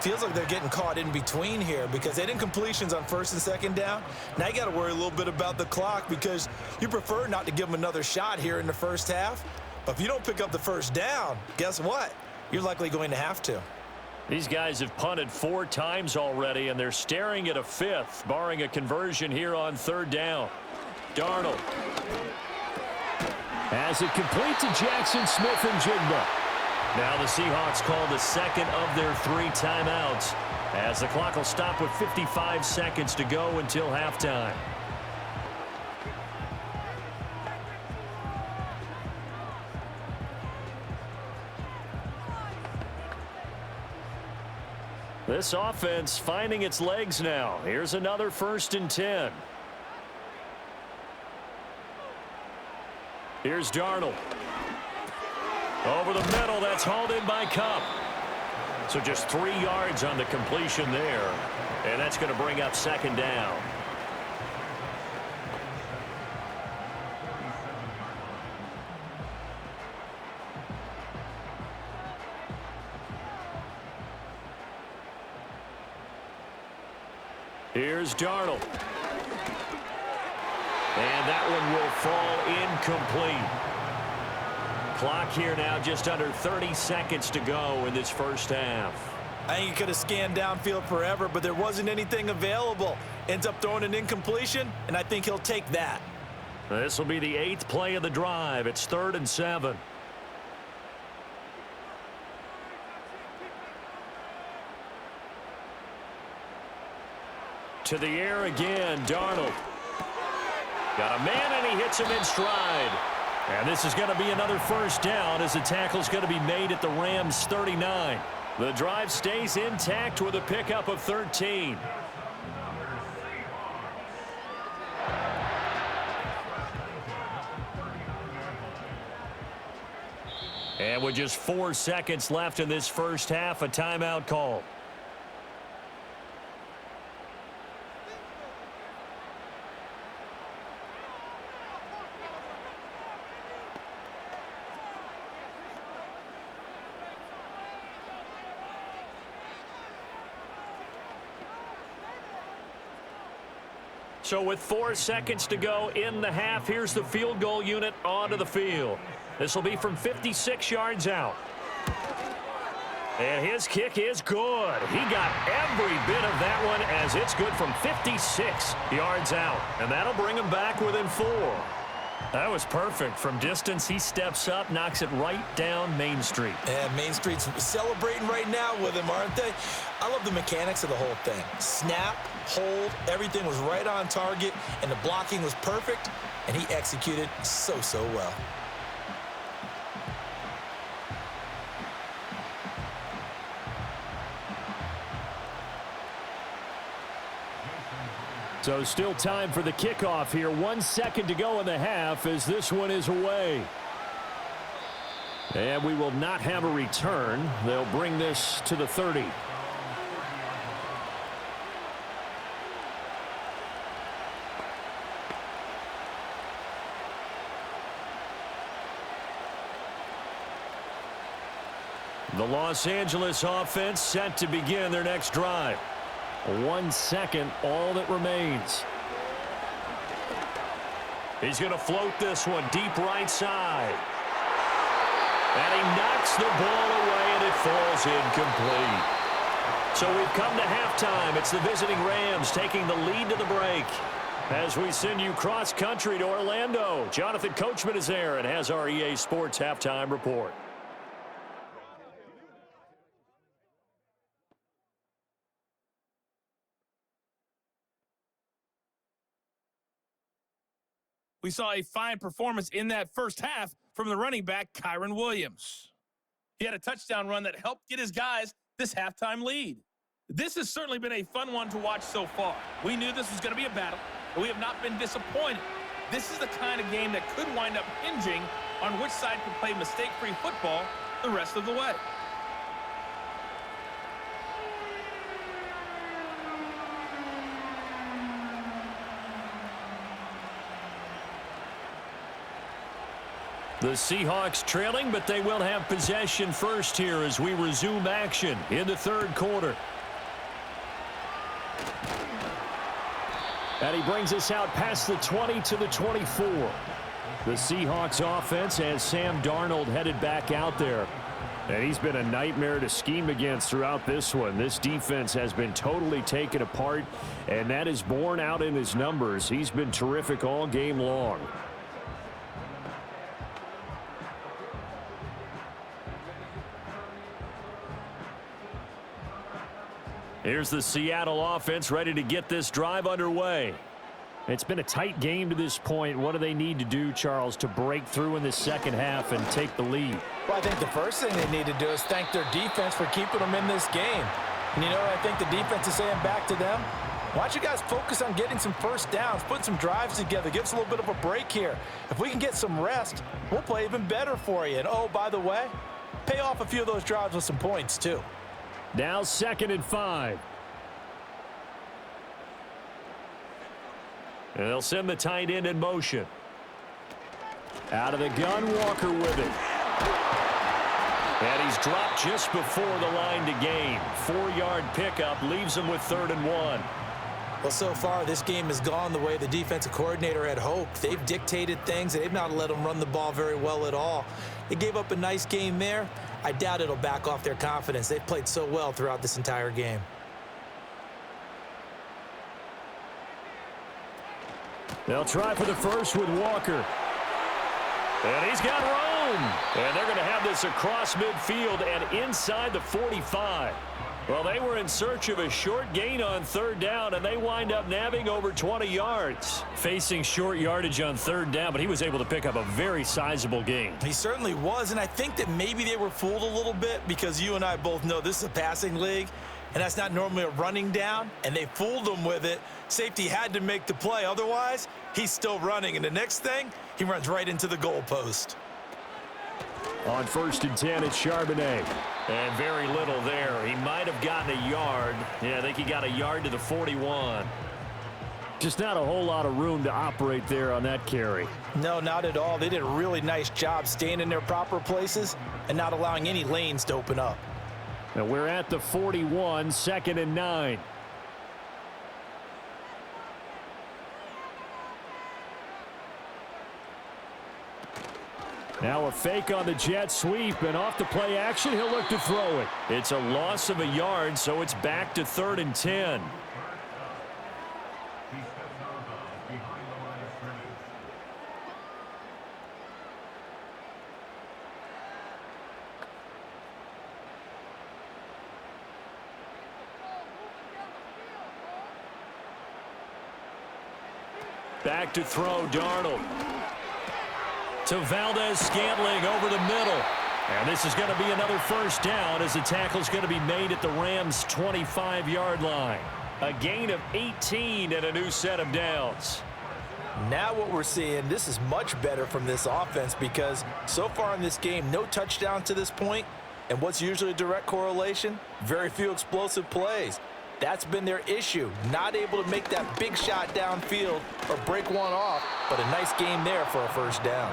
Feels like they're getting caught in between here because they didn't incompletions on 1st and 2nd down. Now you got to worry a little bit about the clock because you prefer not to give them another shot here in the first half. But if you don't pick up the 1st down, guess what? You're likely going to have to. These guys have punted 4 times already, and they're staring at a 5th, barring a conversion here on 3rd down. Darnold has it complete to Jackson Smith and Jigba. Now the Seahawks call the 2nd of their 3 timeouts as the clock will stop with 55 seconds to go until halftime. This offense finding its legs now. Here's another 1st and 10. Here's Darnold. Over the middle, that's hauled in by Cup. So just 3 yards on the completion there. And that's going to bring up 2nd down. Here's Darnold. And that one will fall incomplete. Clock here now just under 30 seconds to go in this first half. I think he could have scanned downfield forever, but there wasn't anything available. Ends up throwing an incompletion, and I think he'll take that. This will be the 8th play of the drive. It's 3rd and 7. To the air again, Darnold. Got a man, and he hits him in stride. And this is going to be another 1st down as the tackle's going to be made at the Rams' 39. The drive stays intact with a pickup of 13. And with just 4 seconds left in this first half, a timeout call. So with 4 seconds to go in the half, here's the field goal unit onto the field. This will be from 56 yards out. And his kick is good. He got every bit of that one as it's good from 56 yards out. And that'll bring him back within 4. That was perfect. From distance, he steps up, knocks it right down Main Street. And Main Street's celebrating right now with him, aren't they? I love the mechanics of the whole thing. Snap, hold, everything was right on target, and the blocking was perfect, and he executed so well. So still time for the kickoff here. 1 second to go in the half as this one is away. And we will not have a return. They'll bring this to the 30. The Los Angeles offense set to begin their next drive. 1 second, all that remains. He's going to float this one deep right side. And he knocks the ball away, and it falls incomplete. So we've come to halftime. It's the visiting Rams taking the lead to the break. As we send you cross-country to Orlando, Jonathan Coachman is there and has our EA Sports halftime report. We saw a fine performance in that first half from the running back, Kyren Williams. He had a touchdown run that helped get his guys this halftime lead. This has certainly been a fun one to watch so far. We knew this was going to be a battle, but we have not been disappointed. This is the kind of game that could wind up hinging on which side can play mistake-free football the rest of the way. The Seahawks trailing, but they will have possession first here as we resume action in the third quarter. And he brings us out past the 20 to the 24. The Seahawks offense has Sam Darnold headed back out there. And he's been a nightmare to scheme against throughout this one. This defense has been totally taken apart, and that is borne out in his numbers. He's been terrific all game long. Here's the Seattle offense ready to get this drive underway. It's been a tight game to this point. What do they need to do, Charles, to break through in the second half and take the lead? Well, I think the first thing they need to do is thank their defense for keeping them in this game. And you know what I think the defense is saying back to them? Why don't you guys focus on getting some first downs, putting some drives together, give us a little bit of a break here. If we can get some rest, we'll play even better for you. And, oh, by the way, pay off a few of those drives with some points, too. Now 2nd and 5. And they'll send the tight end in motion. Out of the gun, Walker with it. And he's dropped just before the line to gain. 4-yard pickup leaves him with 3rd and 1. Well, so far, this game has gone the way the defensive coordinator had hoped. They've dictated things. They've not let them run the ball very well at all. They gave up a nice game there. I doubt it'll back off their confidence. They've played so well throughout this entire game. They'll try for the first with Walker. And he's got room. And they're going to have this across midfield and inside the 45. Well, they were in search of a short gain on 3rd down, and they wind up nabbing over 20 yards. Facing short yardage on 3rd down, but he was able to pick up a very sizable gain. He certainly was, and I think that maybe they were fooled a little bit because you and I both know this is a passing league, and that's not normally a running down, and they fooled him with it. Safety had to make the play. Otherwise, he's still running, and the next thing, he runs right into the goalpost. On 1st and 10, it's Charbonnet. And very little there. He might have gotten a yard. Yeah, I think he got a yard to the 41. Just not a whole lot of room to operate there on that carry. No, not at all. They did a really nice job staying in their proper places and not allowing any lanes to open up. Now we're at the 41, 2nd and 9. Now a fake on the jet sweep, and off the play action, he'll look to throw it. It's a loss of a yard, so it's back to 3rd and 10. Back to throw, Darnold. To Valdez-Scantling over the middle. And this is going to be another 1st down as the tackle's going to be made at the Rams' 25-yard line. A gain of 18 and a new set of downs. Now what we're seeing, this is much better from this offense because so far in this game, no touchdowns to this point. And what's usually a direct correlation? Very few explosive plays. That's been their issue. Not able to make that big shot downfield or break one off, but a nice game there for a 1st down.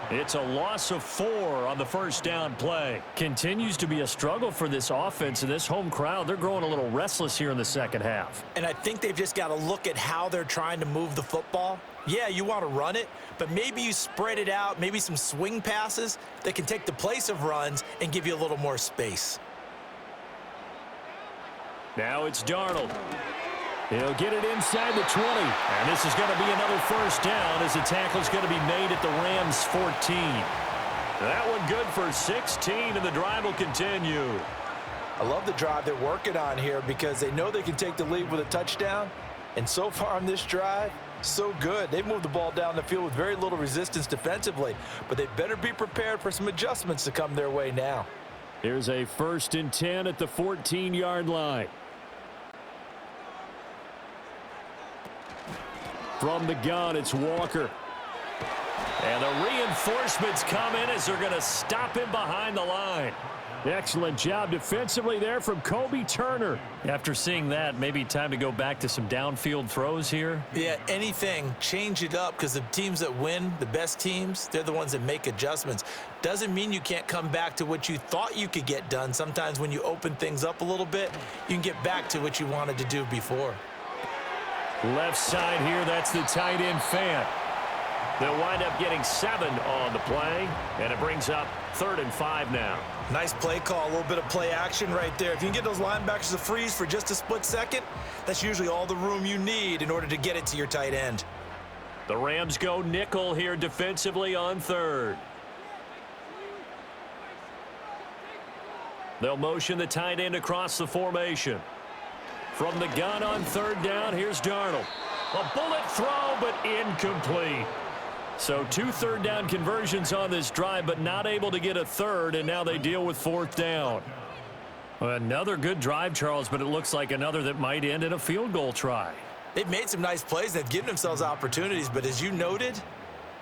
It's a loss of 4 on the 1st down play. Continues to be a struggle for this offense and this home crowd. They're growing a little restless here in the second half. And I think they've just got to look at how they're trying to move the football. Yeah, you want to run it, but maybe you spread it out, maybe some swing passes that can take the place of runs and give you a little more space. Now it's Darnold. He'll get it inside the 20. And this is going to be another 1st down as the tackle's going to be made at the Rams' 14. That one good for 16, and the drive will continue. I love the drive they're working on here because they know they can take the lead with a touchdown. And so far on this drive, so good. They've moved the ball down the field with very little resistance defensively, but they better be prepared for some adjustments to come their way now. Here's a 1st and 10 at the 14-yard line. From the gun, it's Walker. And the Reinforcements come in as they're going to stop him behind the line. Excellent job defensively there from Kobe Turner. After seeing that, maybe time to go back to some downfield throws here. Yeah, anything, change it up, because the teams that win, the best teams, they're the ones that make adjustments. Doesn't mean you can't come back to what you thought you could get done. Sometimes when you open things up a little bit, you can get back to what you wanted to do before. Left side here, that's the tight end Fant. They'll wind up getting 7 on the play, and it brings up 3rd and 5 now. Nice play call, a little bit of play action right there. If you can get those linebackers to freeze for just a split second, that's usually all the room you need in order to get it to your tight end. The Rams go nickel here defensively on 3rd. They'll motion the tight end across the formation. From the gun on 3rd down, here's Darnold. A bullet throw, but incomplete. So 2 3rd down conversions on this drive, but not able to get a 3rd, and now they deal with 4th down. Another good drive, Charles, but it looks like another that might end in a field goal try. They've made some nice plays. They've given themselves opportunities, but as you noted,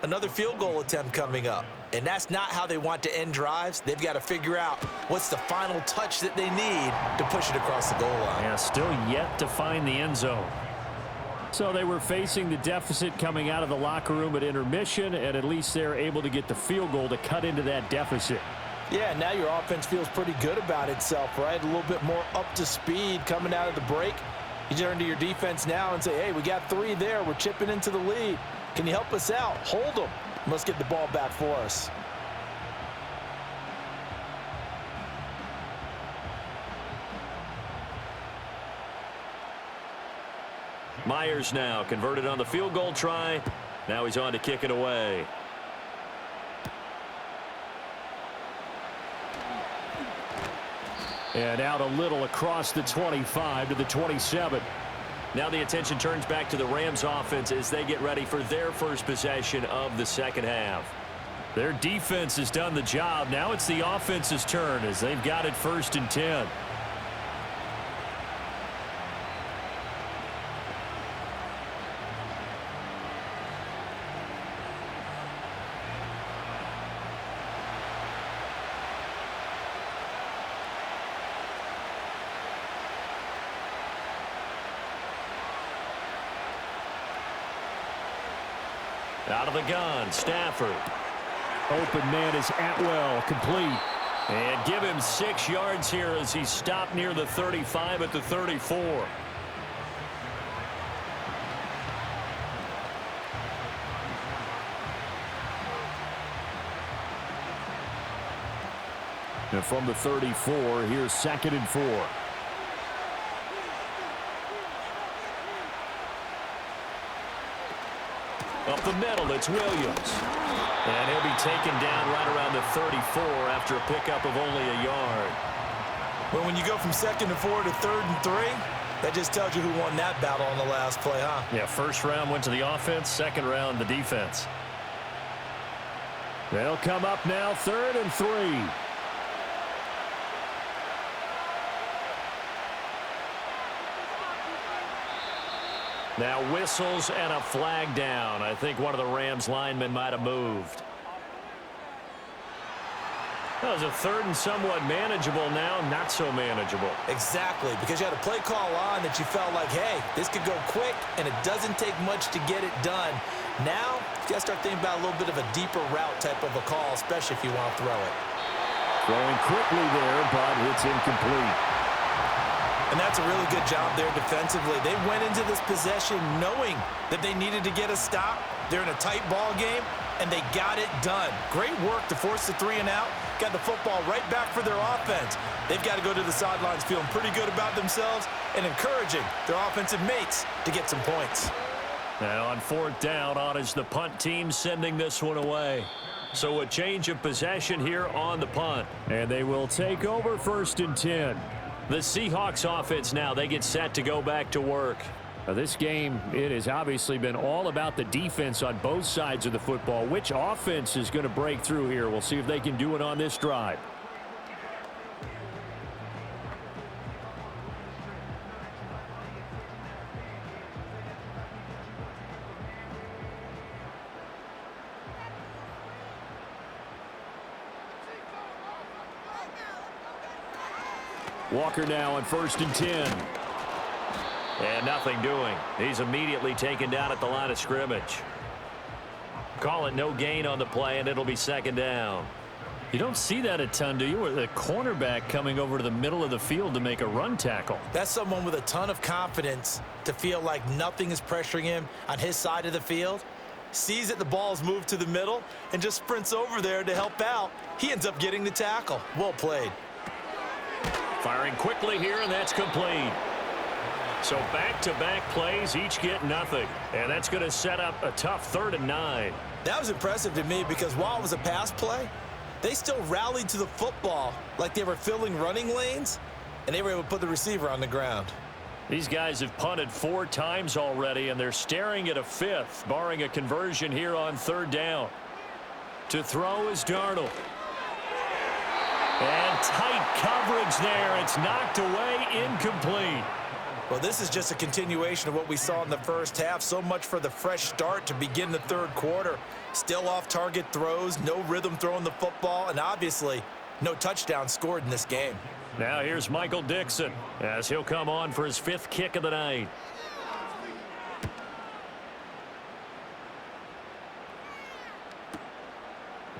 another field goal attempt coming up. And that's not how they want to end drives. They've got to figure out what's the final touch that they need to push it across the goal line. Yeah, still yet to find the end zone. So they were facing the deficit coming out of the locker room at intermission, and at least they're able to get the field goal to cut into that deficit. Yeah, now your offense feels pretty good about itself, right? A little bit more up to speed coming out of the break. You turn to your defense now and say, hey, we got 3 there. We're chipping into the lead. Can you help us out? Hold them. Let's get the ball back for us. Myers now converted on the field goal try. Now he's on to kick it away. And out a little across the 25 to the 27. Now the attention turns back to the Rams offense as they get ready for their first possession of the second half. Their defense has done the job. Now it's the offense's turn as they've got it 1st and 10. Out of the gun, Stafford. Open man is Atwell, complete. And give him 6 yards here as he stopped near the 35 at the 34. And from the 34, here's 2nd and 4. Up the middle, it's Williams. And he'll be taken down right around the 34 after a pickup of only a yard. Well, when you go from 2nd and 4 to 3rd and 3, that just tells you who won that battle on the last play, huh? Yeah, 1st round went to the offense, 2nd round the defense. They'll come up now 3rd and 3. Now whistles and a flag down. I think one of the Rams linemen might have moved. That was a 3rd and somewhat manageable, now not so manageable. Exactly, because you had a play call on that you felt like, hey, this could go quick, and it doesn't take much to get it done. Now, you got to start thinking about a little bit of a deeper route type of a call, especially if you want to throw it. Throwing quickly there, but it's incomplete. And that's a really good job there defensively. They went into this possession knowing that they needed to get a stop. They're in a tight ball game, and they got it done. Great work to force the 3 and out. Got the football right back for their offense. They've got to go to the sidelines feeling pretty good about themselves and encouraging their offensive mates to get some points. Now on 4th down, on is the punt team sending this one away. So a change of possession here on the punt. And they will take over 1st and 10. The Seahawks offense now, they get set to go back to work. Now this game, it has obviously been all about the defense on both sides of the football. Which offense is going to break through here? We'll see if they can do it on this drive. Walker now on 1st and 10. And nothing doing. He's immediately taken down at the line of scrimmage. Call it no gain on the play, and it'll be 2nd down. You don't see that a ton, do you? With a cornerback coming over to the middle of the field to make a run tackle. That's someone with a ton of confidence to feel like nothing is pressuring him on his side of the field. Sees that the ball's moved to the middle and just sprints over there to help out. He ends up getting the tackle. Well played. Firing quickly here, and that's complete. So back-to-back plays, each get nothing. And that's going to set up a tough 3rd and 9. That was impressive to me because while it was a pass play, they still rallied to the football like they were filling running lanes, and they were able to put the receiver on the ground. These guys have punted 4 times already, and they're staring at a 5th, barring a conversion here on 3rd down. To throw is Darnold. And tight coverage there. It's knocked away, incomplete. Well, this is just a continuation of what we saw in the first half. So much for the fresh start to begin the 3rd quarter. Still off-target throws, no rhythm throwing the football, and obviously no touchdown scored in this game. Now here's Michael Dixon as he'll come on for his 5th kick of the night.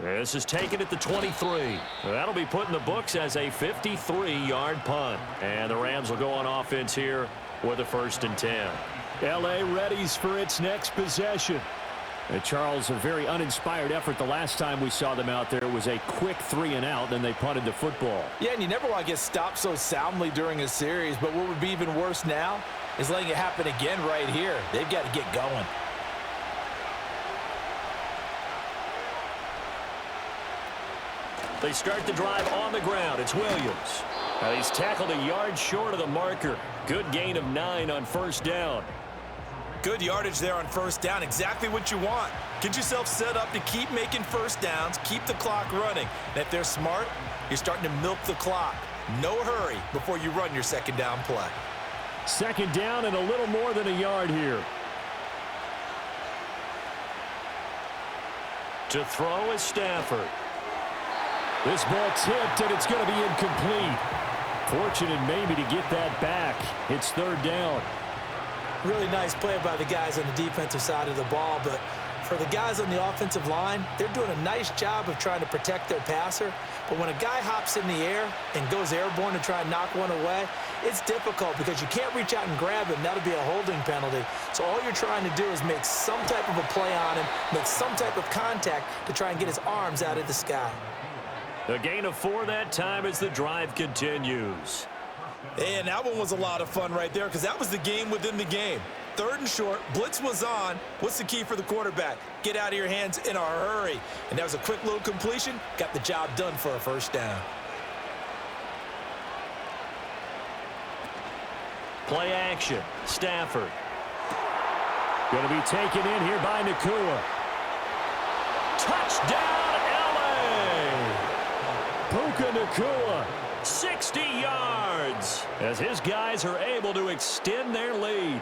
This is taken at the 23. That'll be put in the books as a 53-yard punt. And the Rams will go on offense here with a 1st and 10. L.A. readies for its next possession. Charles, a very uninspired effort the last time we saw them out there. It was a quick 3-and-out, then they punted the football. Yeah, and you never want to get stopped so soundly during a series, but what would be even worse now is letting it happen again right here. They've got to get going. They start the drive on the ground. It's Williams. He's tackled a yard short of the marker. Good gain of 9 on 1st down. Good yardage there on 1st down. Exactly what you want. Get yourself set up to keep making 1st downs, keep the clock running. And if they're smart, you're starting to milk the clock. No hurry before you run your 2nd down play. 2nd down and a little more than a yard here. To throw is Stafford. This ball tipped, and it's going to be incomplete. Fortunate maybe to get that back. It's 3rd down. Really nice play by the guys on the defensive side of the ball, but for the guys on the offensive line, they're doing a nice job of trying to protect their passer. But when a guy hops in the air and goes airborne to try and knock one away, it's difficult because you can't reach out and grab him. That'll be a holding penalty. So all you're trying to do is make some type of a play on him, make some type of contact to try and get his arms out of the sky. A gain of 4 that time as the drive continues. And that one was a lot of fun right there because that was the game within the game. 3rd and short, blitz was on. What's the key for the quarterback? Get out of your hands in a hurry. And that was a quick little completion. Got the job done for a 1st down. Play action. Stafford. Going to be taken in here by Nakua. Touchdown, L.A. Puka Nakua. 60 yards as his guys are able to extend their lead.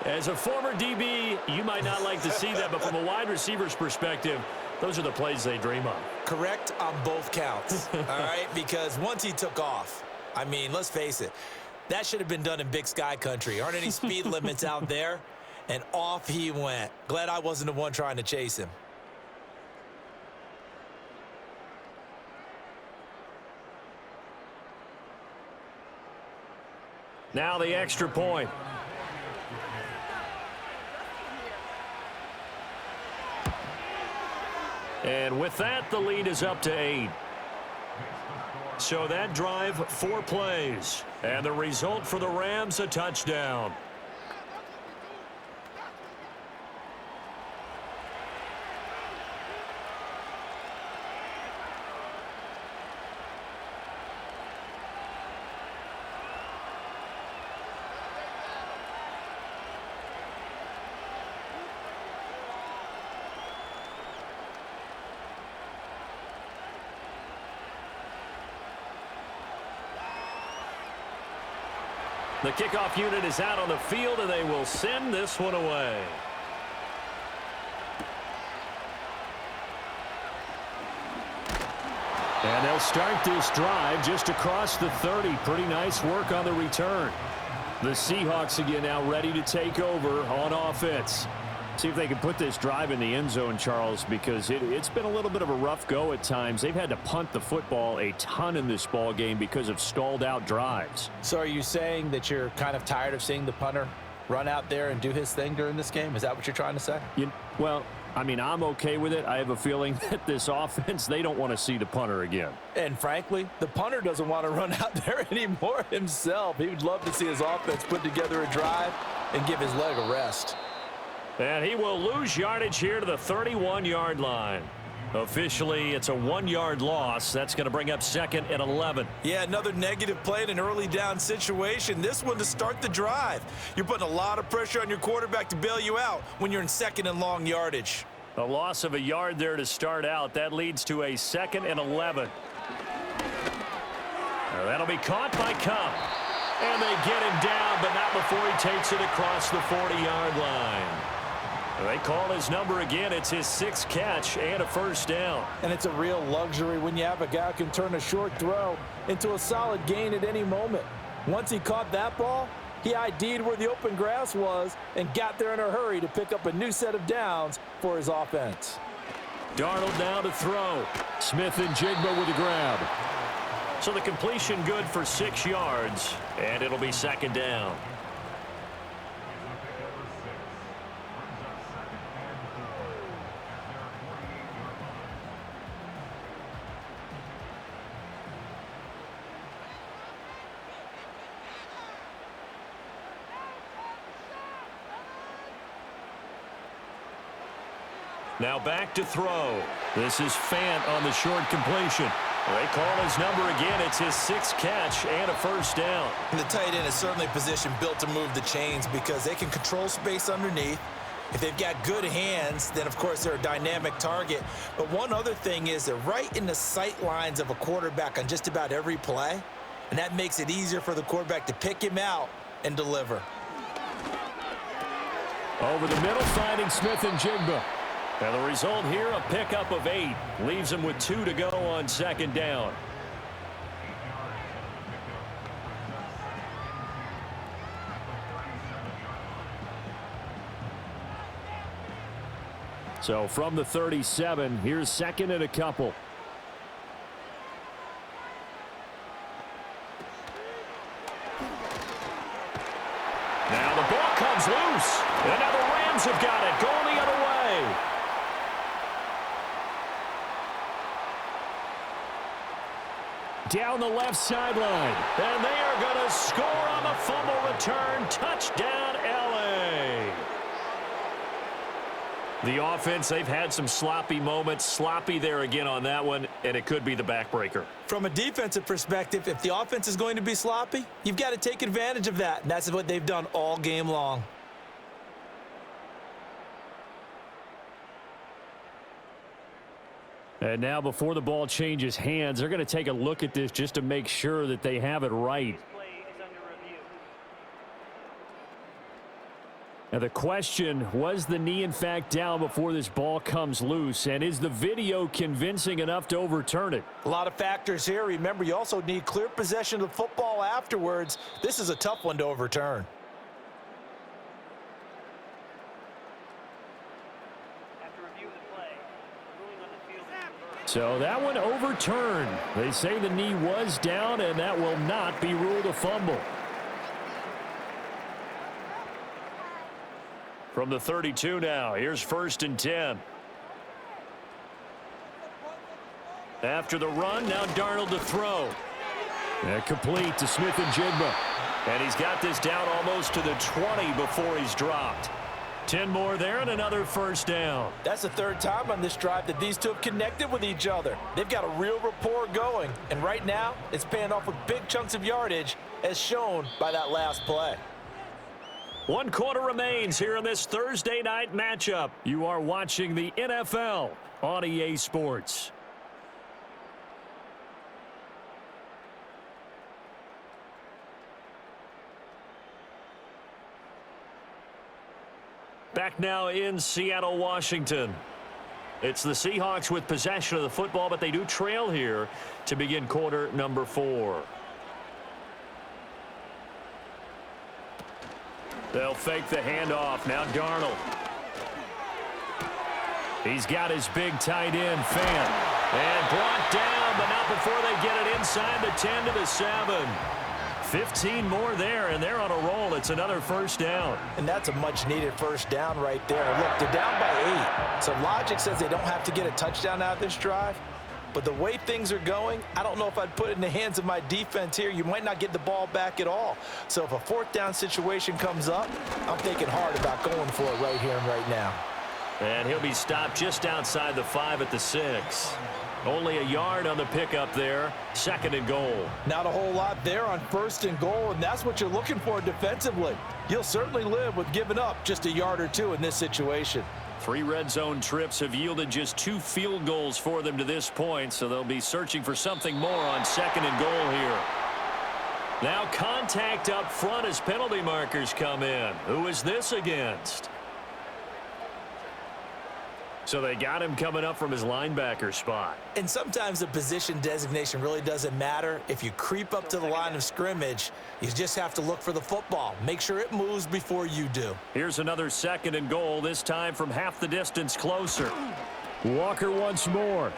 As a former DB, you might not like to see that, but from a wide receiver's perspective, those are the plays they dream of. Correct on both counts, all right? Because once he took off, I mean, let's face it, that should have been done in Big Sky Country. Aren't any speed limits out there? And off he went. Glad I wasn't the one trying to chase him. Now the extra point. And with that, the lead is up to 8. So that drive, 4 plays. And the result for the Rams, a touchdown. The kickoff unit is out on the field, and they will send this one away. And they'll start this drive just across the 30. Pretty nice work on the return. The Seahawks again now ready to take over on offense. See if they can put this drive in the end zone, Charles, because it's been a little bit of a rough go at times. They've had to punt the football a ton in this ball game because of stalled out drives. So are you saying that you're kind of tired of seeing the punter run out there and do his thing during this game? Is that what you're trying to say? Well, I mean, I'm okay with it. I have a feeling that this offense, they don't want to see the punter again. And frankly, the punter doesn't want to run out there anymore himself. He would love to see his offense put together a drive and give his leg a rest. And he will lose yardage here to the 31-yard line. Officially, it's a 1-yard loss. That's going to bring up 2nd and 11. Yeah, another negative play in an early down situation. This one to start the drive. You're putting a lot of pressure on your quarterback to bail you out when you're in 2nd and long yardage. A loss of a yard there to start out. That leads to a 2nd and 11. Now, that'll be caught by Cup. And they get him down, but not before he takes it across the 40-yard line. They call his number again. It's his 6th catch and a first down. And it's a real luxury when you have a guy who can turn a short throw into a solid gain at any moment. Once he caught that ball, he ID'd where the open grass was and got there in a hurry to pick up a new set of downs for his offense. Darnold now to throw. Smith and Jigba with a grab. So the completion good for 6 yards, and it'll be 2nd down. Now back to throw. This is Fant on the short completion. They call his number again. It's his 6th catch and a first down. And the tight end is certainly a position built to move the chains because they can control space underneath. If they've got good hands, then, of course, they're a dynamic target. But one other thing is they're right in the sight lines of a quarterback on just about every play, and that makes it easier for the quarterback to pick him out and deliver. Over the middle, finding Smith and Jigba. And the result here, a pickup of 8. Leaves him with 2 to go on 2nd down. So from the 37, here's 2nd and a couple. Now the ball comes loose. And now the Rams have got it, going the other way. Down the left sideline. And they are going to score on the fumble return. Touchdown, LA. The offense, they've had some sloppy moments. Sloppy there again on that one, and it could be the backbreaker. From a defensive perspective, if the offense is going to be sloppy, you've got to take advantage of that. And that's what they've done all game long. And now before the ball changes hands, they're going to take a look at this just to make sure that they have it right. Now the question, was the knee in fact down before this ball comes loose? And is the video convincing enough to overturn it? A lot of factors here. Remember, you also need clear possession of the football afterwards. This is a tough one to overturn. So that one overturned. They say the knee was down, and that will not be ruled a fumble. From the 32 now, here's 1st and 10. After the run, now Darnold to throw. And complete to Smith and Jigba. And he's got this down almost to the 20 before he's dropped. 10 more there and another first down. That's the 3rd time on this drive that these two have connected with each other. They've got a real rapport going. And right now, it's paying off with big chunks of yardage, as shown by that last play. 1 quarter remains here in this Thursday night matchup. You are watching the NFL on EA Sports. Back now in Seattle, Washington. It's the Seahawks with possession of the football, but they do trail here to begin quarter number 4. They'll fake the handoff. Now Darnold. He's got his big tight end, Fan. And brought down, but not before they get it inside the 10 to the 7. 15 more there, and they're on a roll. It's another first down. And that's a much-needed first down right there. Look, they're down by 8. So logic says they don't have to get a touchdown out of this drive. But the way things are going, I don't know if I'd put it in the hands of my defense here. You might not get the ball back at all. So if a fourth down situation comes up, I'm thinking hard about going for it right here and right now. And he'll be stopped just outside the 5 at the 6. Only a yard on the pickup there. 2nd and goal. Not a whole lot there on 1st and goal, and that's what you're looking for defensively. You'll certainly live with giving up just a yard or 2 in this situation. 3 red zone trips have yielded just 2 field goals for them to this point, so they'll be searching for something more on 2nd and goal here. Now contact up front as penalty markers come in. Who is this against? So they got him coming up from his linebacker spot. And sometimes the position designation really doesn't matter. If you creep up to the line of scrimmage, you just have to look for the football. Make sure it moves before you do. Here's another 2nd and goal, this time from half the distance closer. Walker once more.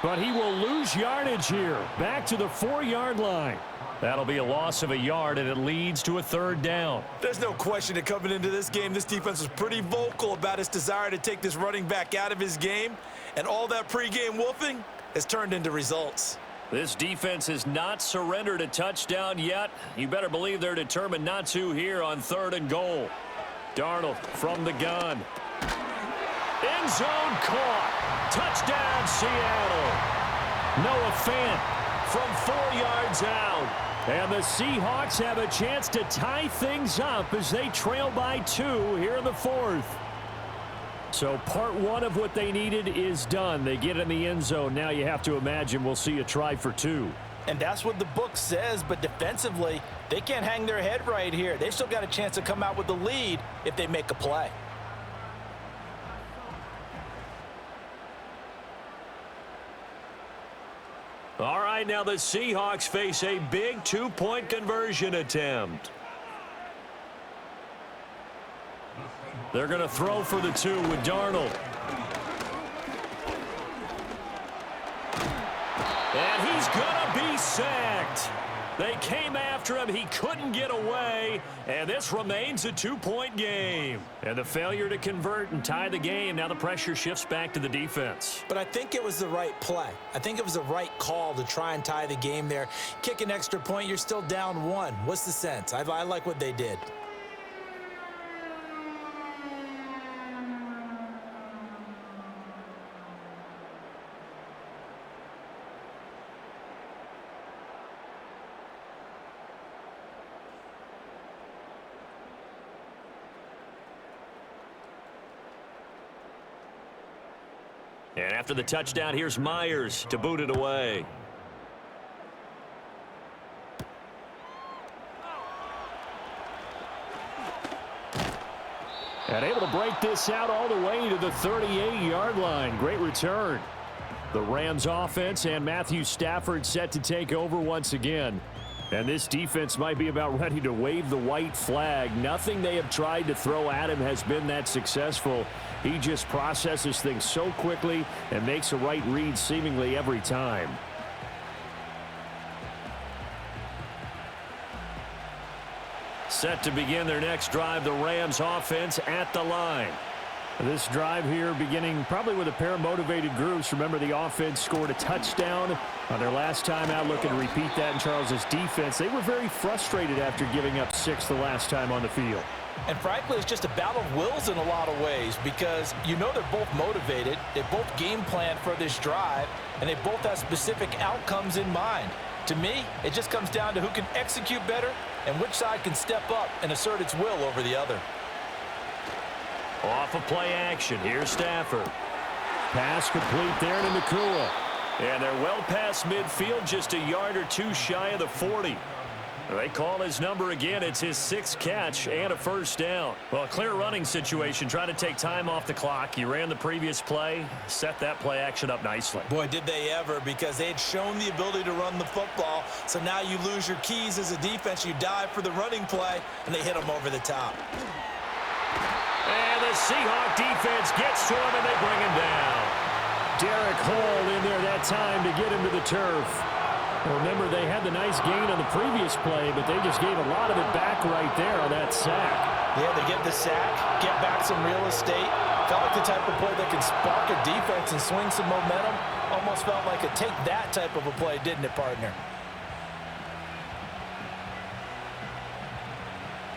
But he will lose yardage here. Back to the 4-yard line. That'll be a loss of a yard, and it leads to a 3rd down. There's no question that coming into this game, this defense was pretty vocal about its desire to take this running back out of his game, and all that pregame wolfing has turned into results. This defense has not surrendered a touchdown yet. You better believe they're determined not to here on 3rd and goal. Darnold from the gun. End zone caught. Touchdown, Seattle. Noah Fant from 4 yards out. And the Seahawks have a chance to tie things up as they trail by 2 here in the 4th. So part 1 of what they needed is done. They get in the end zone. Now you have to imagine we'll see a try for 2. And that's what the book says, but defensively, they can't hang their head right here. They've still got a chance to come out with the lead if they make a play. All right, now the Seahawks face a big 2-point conversion attempt. They're going to throw for the 2 with Darnold. And he's going to be sacked. They came after him. He couldn't get away. And this remains a 2-point game. And the failure to convert and tie the game. Now the pressure shifts back to the defense. But I think it was the right play. I think it was the right call to try and tie the game there. Kick an extra point, you're still down 1. What's the sense? I like what they did. And after the touchdown, here's Myers to boot it away. And able to break this out all the way to the 38-yard line. Great return. The Rams offense and Matthew Stafford set to take over once again. And this defense might be about ready to wave the white flag. Nothing they have tried to throw at him has been that successful. He just processes things so quickly and makes a right read seemingly every time. Set to begin their next drive, the Rams offense at the line. This drive here beginning probably with a pair of motivated groups. Remember, the offense scored a touchdown on their last time out. Looking to repeat that in Charles's defense. They were very frustrated after giving up 6 the last time on the field. And frankly, it's just a battle of wills in a lot of ways because you know they're both motivated. They both game plan for this drive, and they both have specific outcomes in mind. To me, it just comes down to who can execute better and which side can step up and assert its will over the other. Off of play action, here's Stafford. Pass complete there to Nakua. And they're well past midfield, just a yard or 2 shy of the 40. They call his number again. It's his 6th catch and a first down. Well, a clear running situation, trying to take time off the clock. He ran the previous play, set that play action up nicely. Boy, did they ever, because they had shown the ability to run the football. So now you lose your keys as a defense. You dive for the running play, and they hit him over the top. And the Seahawks defense gets to him, and they bring him down. Derek Hall in there that time to get him to the turf. Remember, they had the nice gain on the previous play, but they just gave a lot of it back right there on that sack. Yeah, they get the sack, get back some real estate. Felt like the type of play that can spark a defense and swing some momentum. Almost felt like a take that type of a play, didn't it, partner?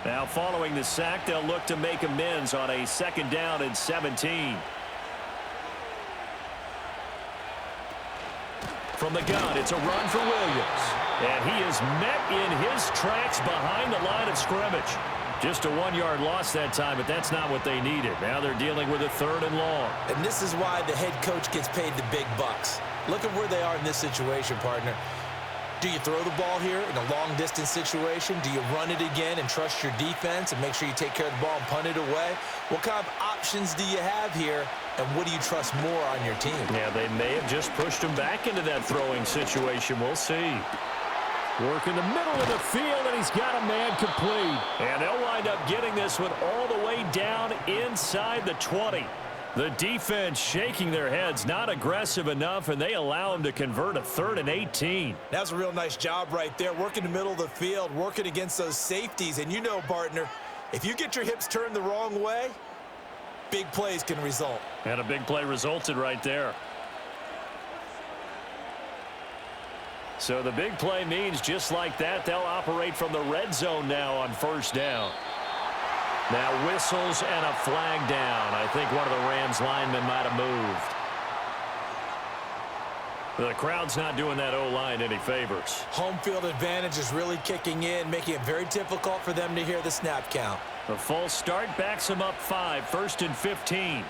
Now, following the sack, they'll look to make amends on a 2nd down and 17. From the gun, it's a run for Williams. And he is met in his tracks behind the line of scrimmage. Just a 1-yard loss that time, but that's not what they needed. Now they're dealing with a 3rd and long. And this is why the head coach gets paid the big bucks. Look at where they are in this situation, partner. Do you throw the ball here in a long-distance situation? Do you run it again and trust your defense and make sure you take care of the ball and punt it away? What kind of options do you have here, and what do you trust more on your team? Yeah, they may have just pushed him back into that throwing situation. We'll see. Work in the middle of the field, and he's got a man complete. And they'll wind up getting this one all the way down inside the 20. The defense shaking their heads, not aggressive enough, and they allow him to convert a 3rd and 18. That's a real nice job right there, working the middle of the field, working against those safeties. And you know, partner, if you get your hips turned the wrong way, big plays can result. And a big play resulted right there. So the big play means just like that, they'll operate from the red zone now on 1st down. Now whistles and a flag down. I think one of the Rams linemen might have moved. The crowd's not doing that O-line any favors. Home field advantage is really kicking in, making it very difficult for them to hear the snap count. The false start backs them up 5, 1st and 15.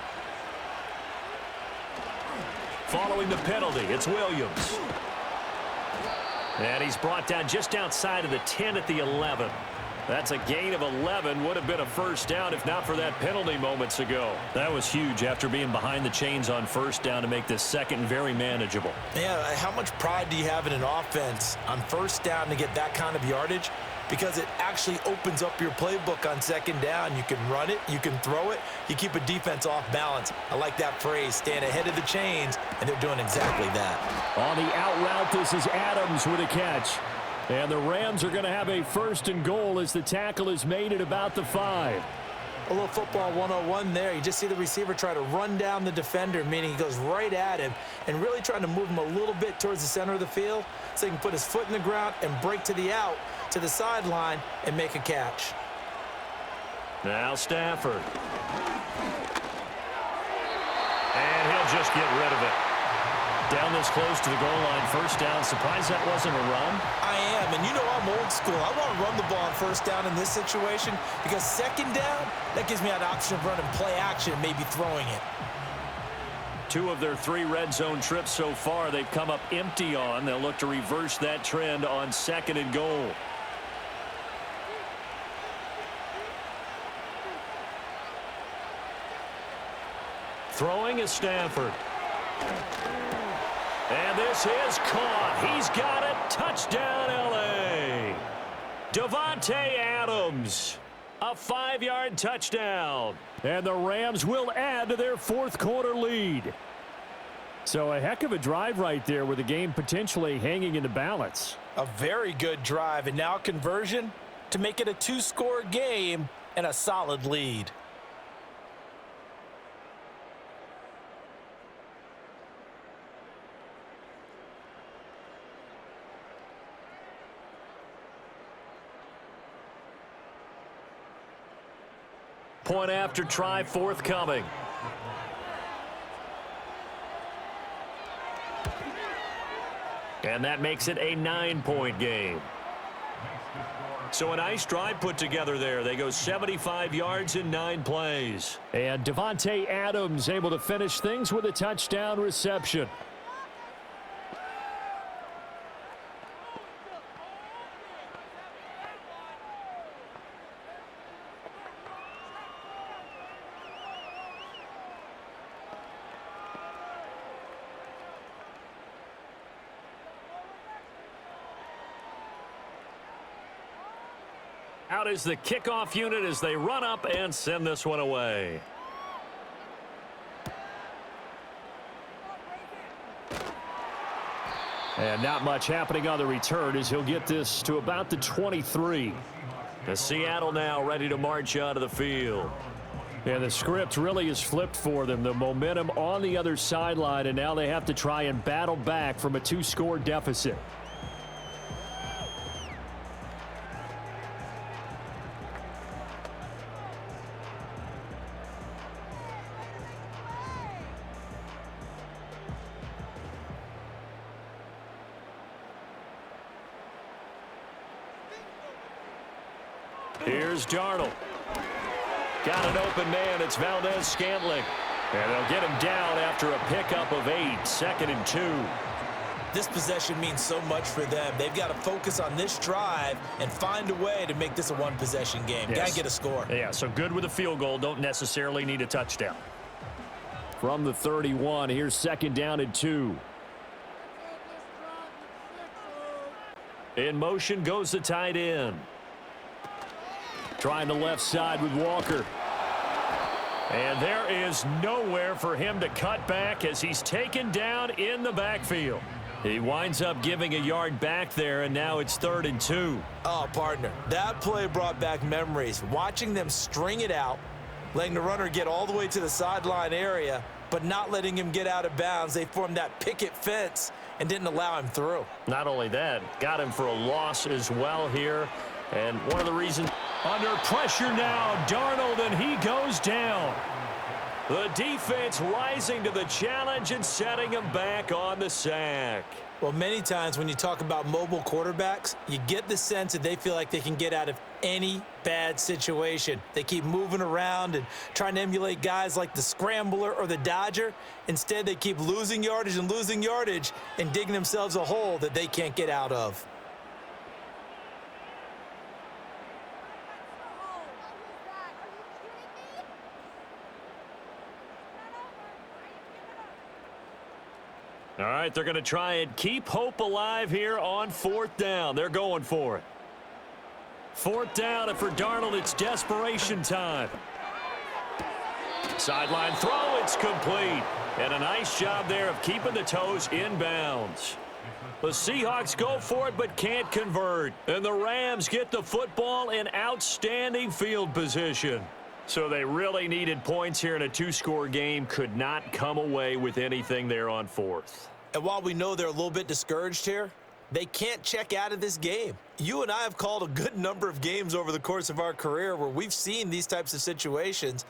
Following the penalty, it's Williams. And he's brought down just outside of the 10 at the 11. That's a gain of 11. Would have been a first down if not for that penalty moments ago. That was huge after being behind the chains on 1st down to make this 2nd very manageable. Yeah, how much pride do you have in an offense on 1st down to get that kind of yardage? Because it actually opens up your playbook on 2nd down. You can run it, you can throw it, you keep a defense off balance. I like that phrase, stand ahead of the chains, and they're doing exactly that. On the out route, this is Adams with a catch. And the Rams are going to have a 1st and goal as the tackle is made at about the 5. A little football 101 there. You just see the receiver try to run down the defender, meaning he goes right at him and really trying to move him a little bit towards the center of the field so he can put his foot in the ground and break to the out, to the sideline, and make a catch. Now Stafford. And he'll just get rid of it. Down this close to the goal line, 1st down. Surprised that wasn't a run? I am, and you know I'm old school. I want to run the ball on 1st down in this situation because 2nd down, that gives me an option of running play action and maybe throwing it. 2 of their 3 red zone trips so far, they've come up empty on. They'll look to reverse that trend on 2nd and goal. Throwing is Stafford. And this is caught. He's got it. Touchdown, L.A. Davante Adams. A 5-yard touchdown. And the Rams will add to their 4th quarter lead. So a heck of a drive right there with the game potentially hanging in the balance. A very good drive, and now conversion to make it a 2-score game and a solid lead. Point after try forthcoming. And that makes it a 9-point game. So a nice drive put together there. They go 75 yards in 9 plays. And Davante Adams able to finish things with a touchdown reception. Out is the kickoff unit as they run up and send this one away. And not much happening on the return as he'll get this to about the 23. The Seattle now ready to march onto the field. And the script really is flipped for them. The momentum on the other sideline, and now they have to try and battle back from a 2-score deficit. Here's Darnold. Got an open man. It's Valdez-Scantling. And they'll get him down after a pickup of 8. 2nd and 2. This possession means so much for them. They've got to focus on this drive and find a way to make this a one-possession game. Yes. Got to get a score. Yeah, so good with a field goal. Don't necessarily need a touchdown. From the 31, here's 2nd down and 2. In motion goes the tight end. Trying the left side with Walker. And there is nowhere for him to cut back as he's taken down in the backfield. He winds up giving a yard back there, and now it's 3rd and 2. Oh, partner, that play brought back memories. Watching them string it out, letting the runner get all the way to the sideline area, but not letting him get out of bounds. They formed that picket fence and didn't allow him through. Not only that, got him for a loss as well here. And one of the reasons under pressure now, Darnold, and he goes down. The defense rising to the challenge and setting him back on the sack. Well, many times when you talk about mobile quarterbacks, you get the sense that they feel like they can get out of any bad situation. They keep moving around and trying to emulate guys like the Scrambler or the Dodger. Instead, they keep losing yardage and digging themselves a hole that they can't get out of. All right, they're going to try and keep hope alive here on 4th down. They're going for it. 4th down, and for Darnold, it's desperation time. Sideline throw, it's complete. And a nice job there of keeping the toes in bounds. The Seahawks go for it but can't convert. And the Rams get the football in outstanding field position. So they really needed points here in a 2-score game. Could not come away with anything there on 4th. And while we know they're a little bit discouraged here, they can't check out of this game. You and I have called a good number of games over the course of our career where we've seen these types of situations.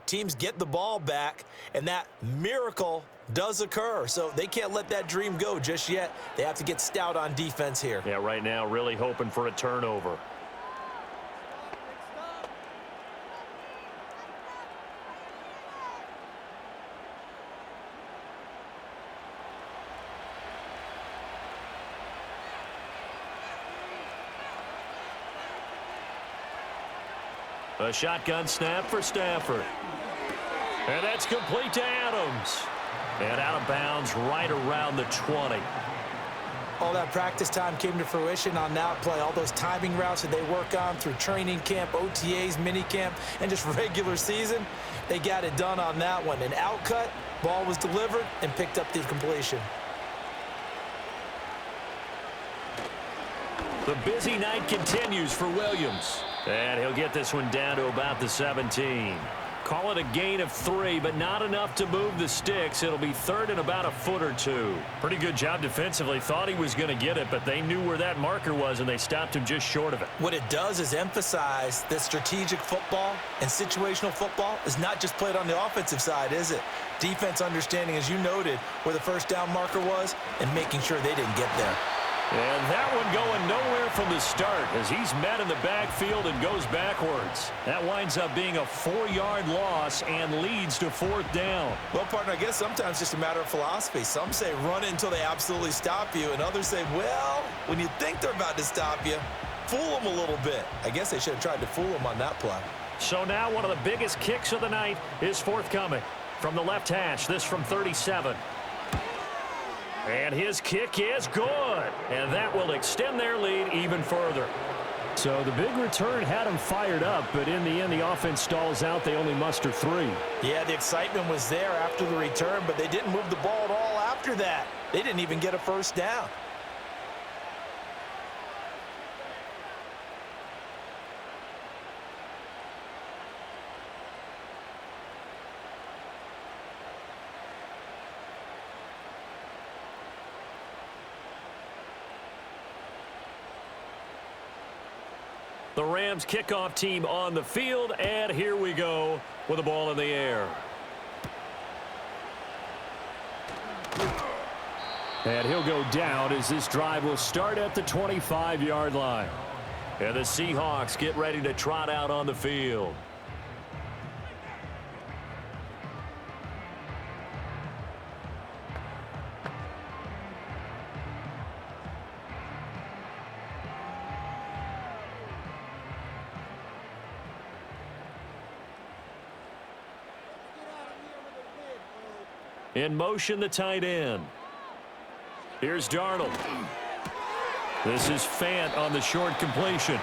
Teams get the ball back, and that miracle does occur. So they can't let that dream go just yet. They have to get stout on defense here. Yeah, right now really hoping for a turnover. A shotgun snap for Stafford. And that's complete to Adams. And out of bounds right around the 20. All that practice time came to fruition on that play. All those timing routes that they work on through training camp, OTAs, minicamp, and just regular season, they got it done on that one. An outcut, ball was delivered, and picked up the completion. The busy night continues for Williams. And he'll get this one down to about the 17. Call it a gain of 3, but not enough to move the sticks. It'll be 3rd and about a foot or 2. Pretty good job defensively. Thought he was going to get it, but they knew where that marker was, and they stopped him just short of it. What it does is emphasize that strategic football and situational football is not just played on the offensive side, is it? Defense understanding, as you noted, where the first down marker was and making sure they didn't get there. And that one going nowhere from the start as he's met in the backfield and goes backwards. That winds up being a 4-yard loss and leads to 4th down. Well, partner, I guess sometimes it's just a matter of philosophy. Some say run it until they absolutely stop you, and others say, well, when you think they're about to stop you, fool them a little bit. I guess they should have tried to fool them on that play. So now one of the biggest kicks of the night is forthcoming. From the left hash, this from 37. And his kick is good. And that will extend their lead even further. So the big return had them fired up, but in the end, the offense stalls out. They only muster 3. Yeah, the excitement was there after the return, but they didn't move the ball at all after that. They didn't even get a first down. The Rams kickoff team on the field, and here we go with the ball in the air. And he'll go down as this drive will start at the 25-yard line. And the Seahawks get ready to trot out on the field. In motion, the tight end. Here's Darnold. This is Fant on the short completion.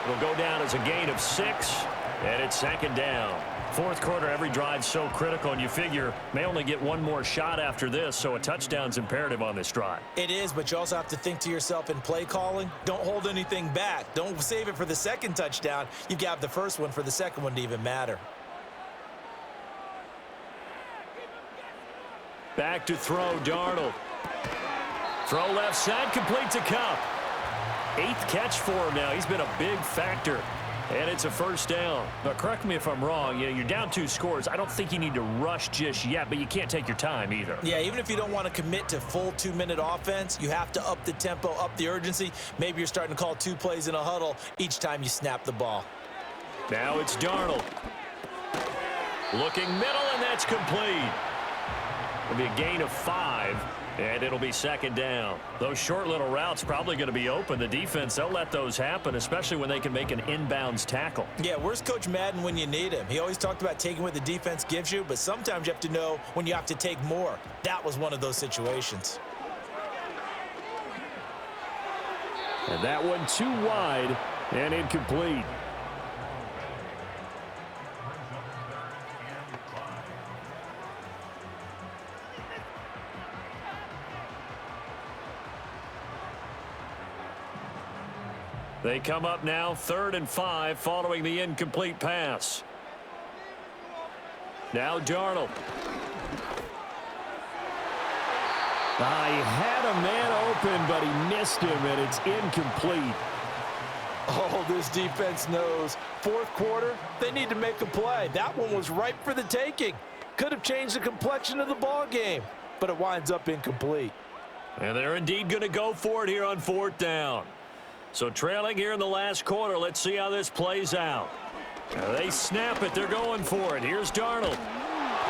It'll go down as a gain of 6, and it's 2nd down. Fourth quarter, every drive's so critical, and you figure may only get one more shot after this, so a touchdown's imperative on this drive. It is, but you also have to think to yourself in play calling, don't hold anything back. Don't save it for the second touchdown. You've got the first one for the second one to even matter. Back to throw, Darnold. Throw left side, complete to Cup. 8th catch for him now. He's been a big factor. And it's a first down. Now, correct me if I'm wrong. You know, you're down 2 scores. I don't think you need to rush just yet, but you can't take your time either. Yeah, even if you don't want to commit to full 2-minute offense, you have to up the tempo, up the urgency. Maybe you're starting to call 2 plays in a huddle each time you snap the ball. Now it's Darnold. Looking middle, and that's complete. It'll be a gain of 5, and it'll be 2nd down. Those short little routes probably going to be open. The defense, they'll let those happen, especially when they can make an inbounds tackle. Yeah, where's Coach Madden when you need him? He always talked about taking what the defense gives you, but sometimes you have to know when you have to take more. That was one of those situations. And that one too wide and incomplete. They come up now 3rd and 5 following the incomplete pass. Now Darnold. He had a man open, but he missed him, and it's incomplete. Oh, this defense knows. Fourth quarter, they need to make a play. That one was ripe for the taking. Could have changed the complexion of the ball game, but it winds up incomplete. And they're indeed going to go for it here on 4th down. So trailing here in the last quarter, let's see how this plays out. They snap it. They're going for it. Here's Darnold.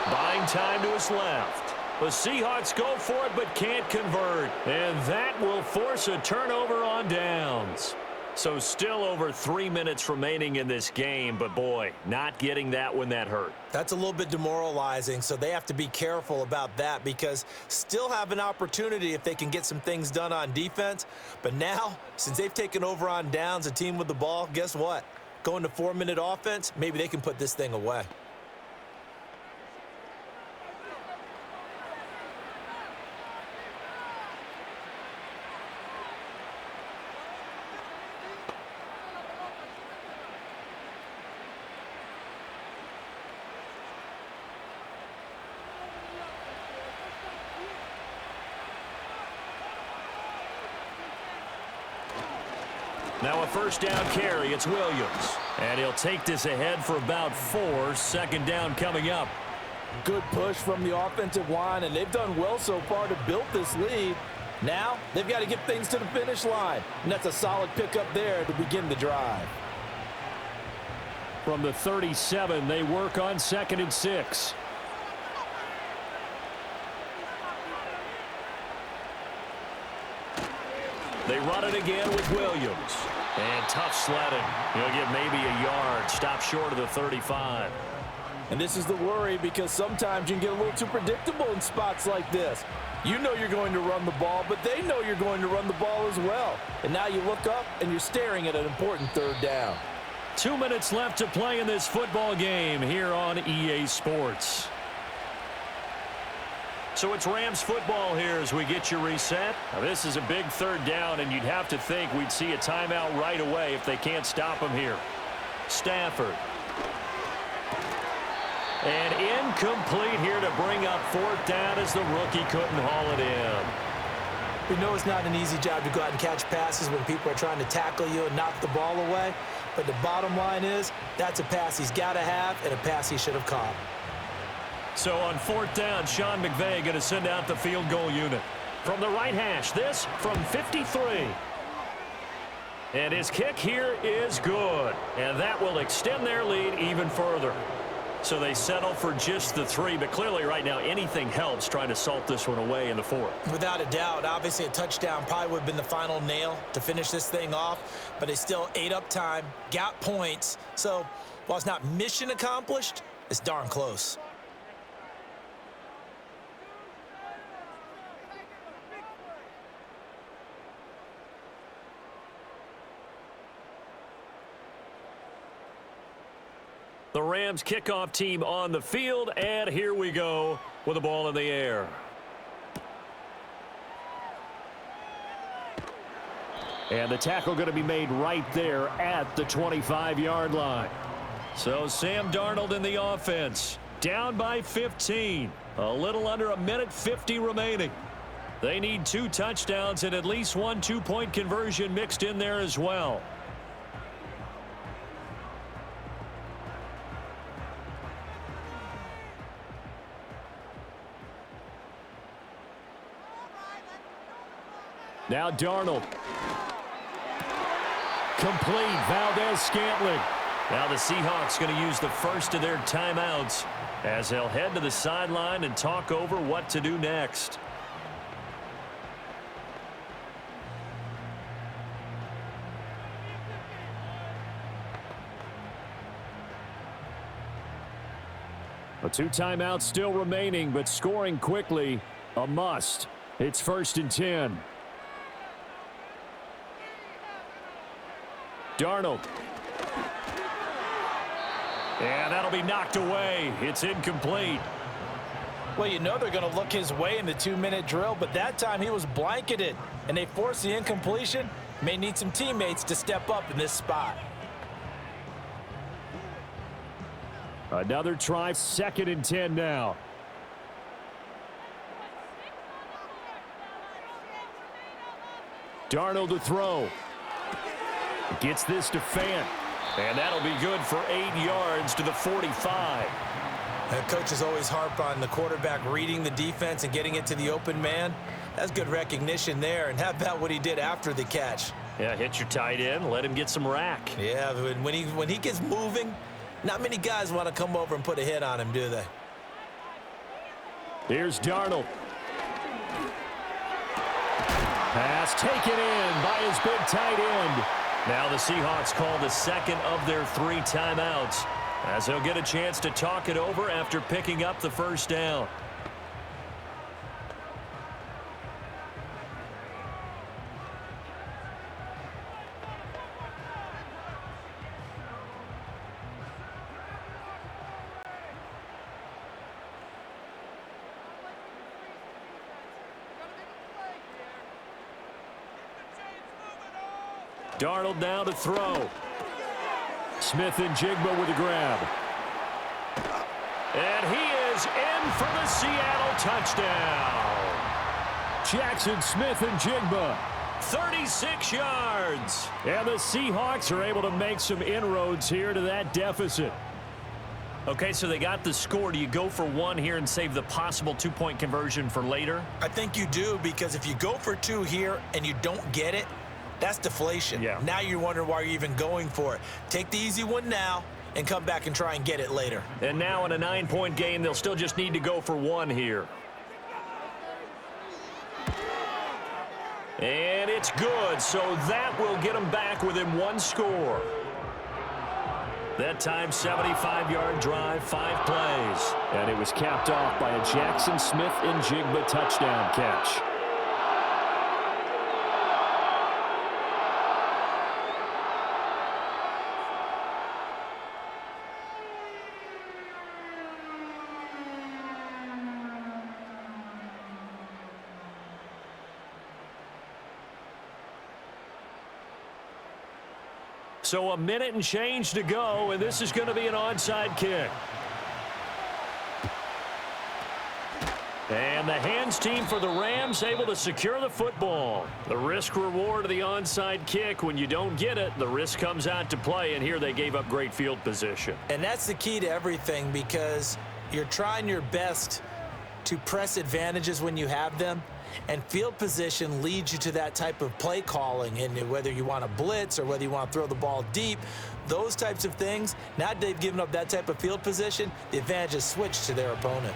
Buying time to his left. The Seahawks go for it but can't convert. And that will force a turnover on downs. So still over 3 minutes remaining in this game, but boy, not getting that when that hurt. That's a little bit demoralizing, so they have to be careful about that because still have an opportunity if they can get some things done on defense. But now, since they've taken over on downs, a team with the ball, guess what? Going to 4-minute offense, maybe they can put this thing away. Now a first down carry. It's Williams. And he'll take this ahead for about 4. 2nd down coming up. Good push from the offensive line, and they've done well so far to build this lead. Now they've got to get things to the finish line, and that's a solid pickup there to begin the drive. From the 37, they work on 2nd and 6. They run it again with Williams. And tough sledding. He'll get maybe a yard. Stop short of the 35. And this is the worry because sometimes you can get a little too predictable in spots like this. You know you're going to run the ball, but they know you're going to run the ball as well. And now you look up and you're staring at an important third down. 2 minutes left to play in this football game here on EA Sports. So it's Rams football here as we get you reset. Now this is a big third down, and you'd have to think we'd see a timeout right away if they can't stop him here. Stafford. And incomplete here to bring up fourth down as the rookie couldn't haul it in. We know it's not an easy job to go out and catch passes when people are trying to tackle you and knock the ball away. But the bottom line is that's a pass he's got to have and a pass he should have caught. So on fourth down, Sean McVay going to send out the field goal unit. From the right hash, this from 53. And his kick here is good. And that will extend their lead even further. So they settle for just the 3, but clearly right now anything helps trying to salt this one away in the 4th. Without a doubt, obviously a touchdown probably would have been the final nail to finish this thing off, but they still ate up time, got points. So while it's not mission accomplished, it's darn close. The Rams kickoff team on the field, and here we go with the ball in the air. And the tackle going to be made right there at the 25-yard line. So Sam Darnold in the offense, down by 15. A little under a minute 50 remaining. They need 2 touchdowns and at least 1 two-point conversion mixed in there as well. Now Darnold. Complete. Valdez-Scantling. Now the Seahawks going to use the first of their timeouts as they'll head to the sideline and talk over what to do next. A 2 timeouts still remaining, but scoring quickly, a must. It's 1st and 10. Darnold. And that'll be knocked away. It's incomplete. Well, you know they're going to look his way in the 2-minute drill, but that time he was blanketed, and they forced the incompletion. May need some teammates to step up in this spot. Another try, 2nd and 10 now. Darnold to throw. Gets this to Fant. And that'll be good for 8 yards to the 45. Coaches always harp on the quarterback reading the defense and getting it to the open man. That's good recognition there. And how about what he did after the catch? Yeah, hit your tight end, let him get some rack. Yeah, when he gets moving, not many guys want to come over and put a hit on him, do they? Here's Darnold. Pass taken in by his big tight end. Now the Seahawks call the second of their 3 timeouts as they'll get a chance to talk it over after picking up the first down. Darnold now to throw. Smith and Jigba with a grab. And he is in for the Seattle touchdown. Jackson Smith and Jigba. 36 yards. And the Seahawks are able to make some inroads here to that deficit. Okay, so they got the score. Do you go for 1 here and save the possible 2-point conversion for later? I think you do, because if you go for 2 here and you don't get it, that's deflation. Yeah. Now you're wondering why you're even going for it. Take the easy one now and come back and try and get it later. And now in a 9-point game, they'll still just need to go for 1 here. And it's good, so that will get them back within 1 score. That time, 75-yard drive, 5 plays. And it was capped off by a Jackson Smith-Njigba touchdown catch. So a minute and change to go, and this is going to be an onside kick. And the hands team for the Rams able to secure the football. The risk reward of the onside kick, when you don't get it, the risk comes out to play, and here they gave up great field position. And that's the key to everything, because you're trying your best to press advantages when you have them, and field position leads you to that type of play calling. And whether you want to blitz or whether you want to throw the ball deep, those types of things, now that they've given up that type of field position, the advantage is switched to their opponent.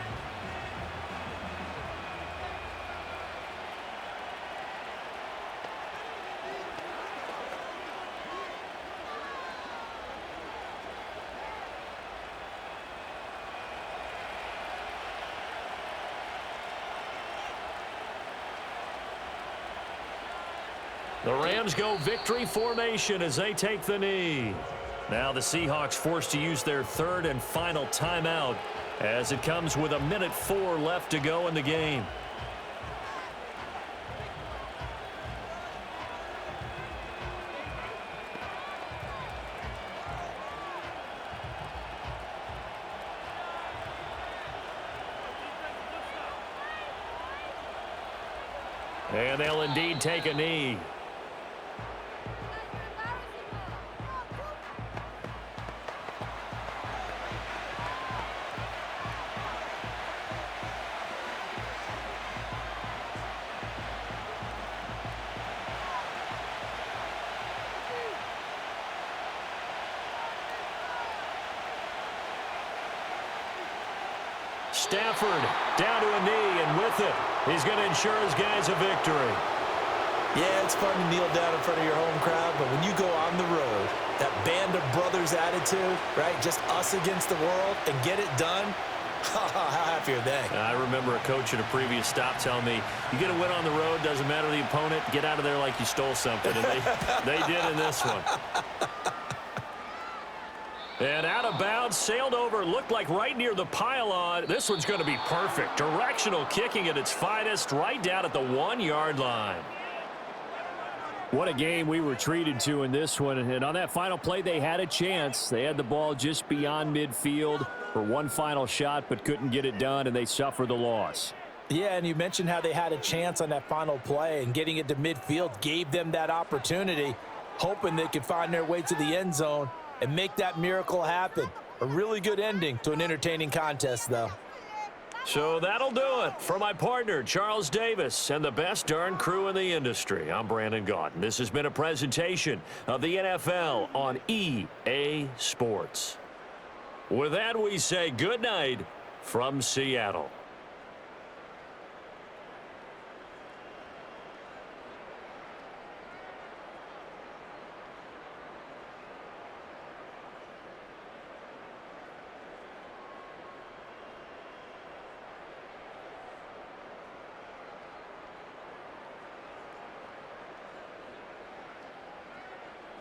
The Rams go victory formation as they take the knee. Now the Seahawks forced to use their third and final timeout as it comes with 1:04 left to go in the game. And they'll indeed take a knee. Stafford down to a knee, and with it, he's going to ensure his guys a victory. Yeah, it's fun to kneel down in front of your home crowd, but when you go on the road, that band of brothers attitude, right, just us against the world, and get it done, how happy are they? I remember a coach at a previous stop telling me, you get a win on the road, doesn't matter the opponent, get out of there like you stole something, and they did in this one. And out of bounds, sailed over, looked like right near the pylon. This one's going to be perfect. Directional kicking at its finest, right down at the 1-yard line. What a game we were treated to in this one. And on that final play, they had a chance. They had the ball just beyond midfield for one final shot, but couldn't get it done, and they suffered the loss. Yeah, and you mentioned how they had a chance on that final play, and getting it to midfield gave them that opportunity, hoping they could find their way to the end zone and make that miracle happen. A really good ending to an entertaining contest, though. So that'll do it for my partner, Charles Davis, and the best darn crew in the industry. I'm Brandon Gaudin. This has been a presentation of the NFL on EA Sports. With that, we say good night from Seattle.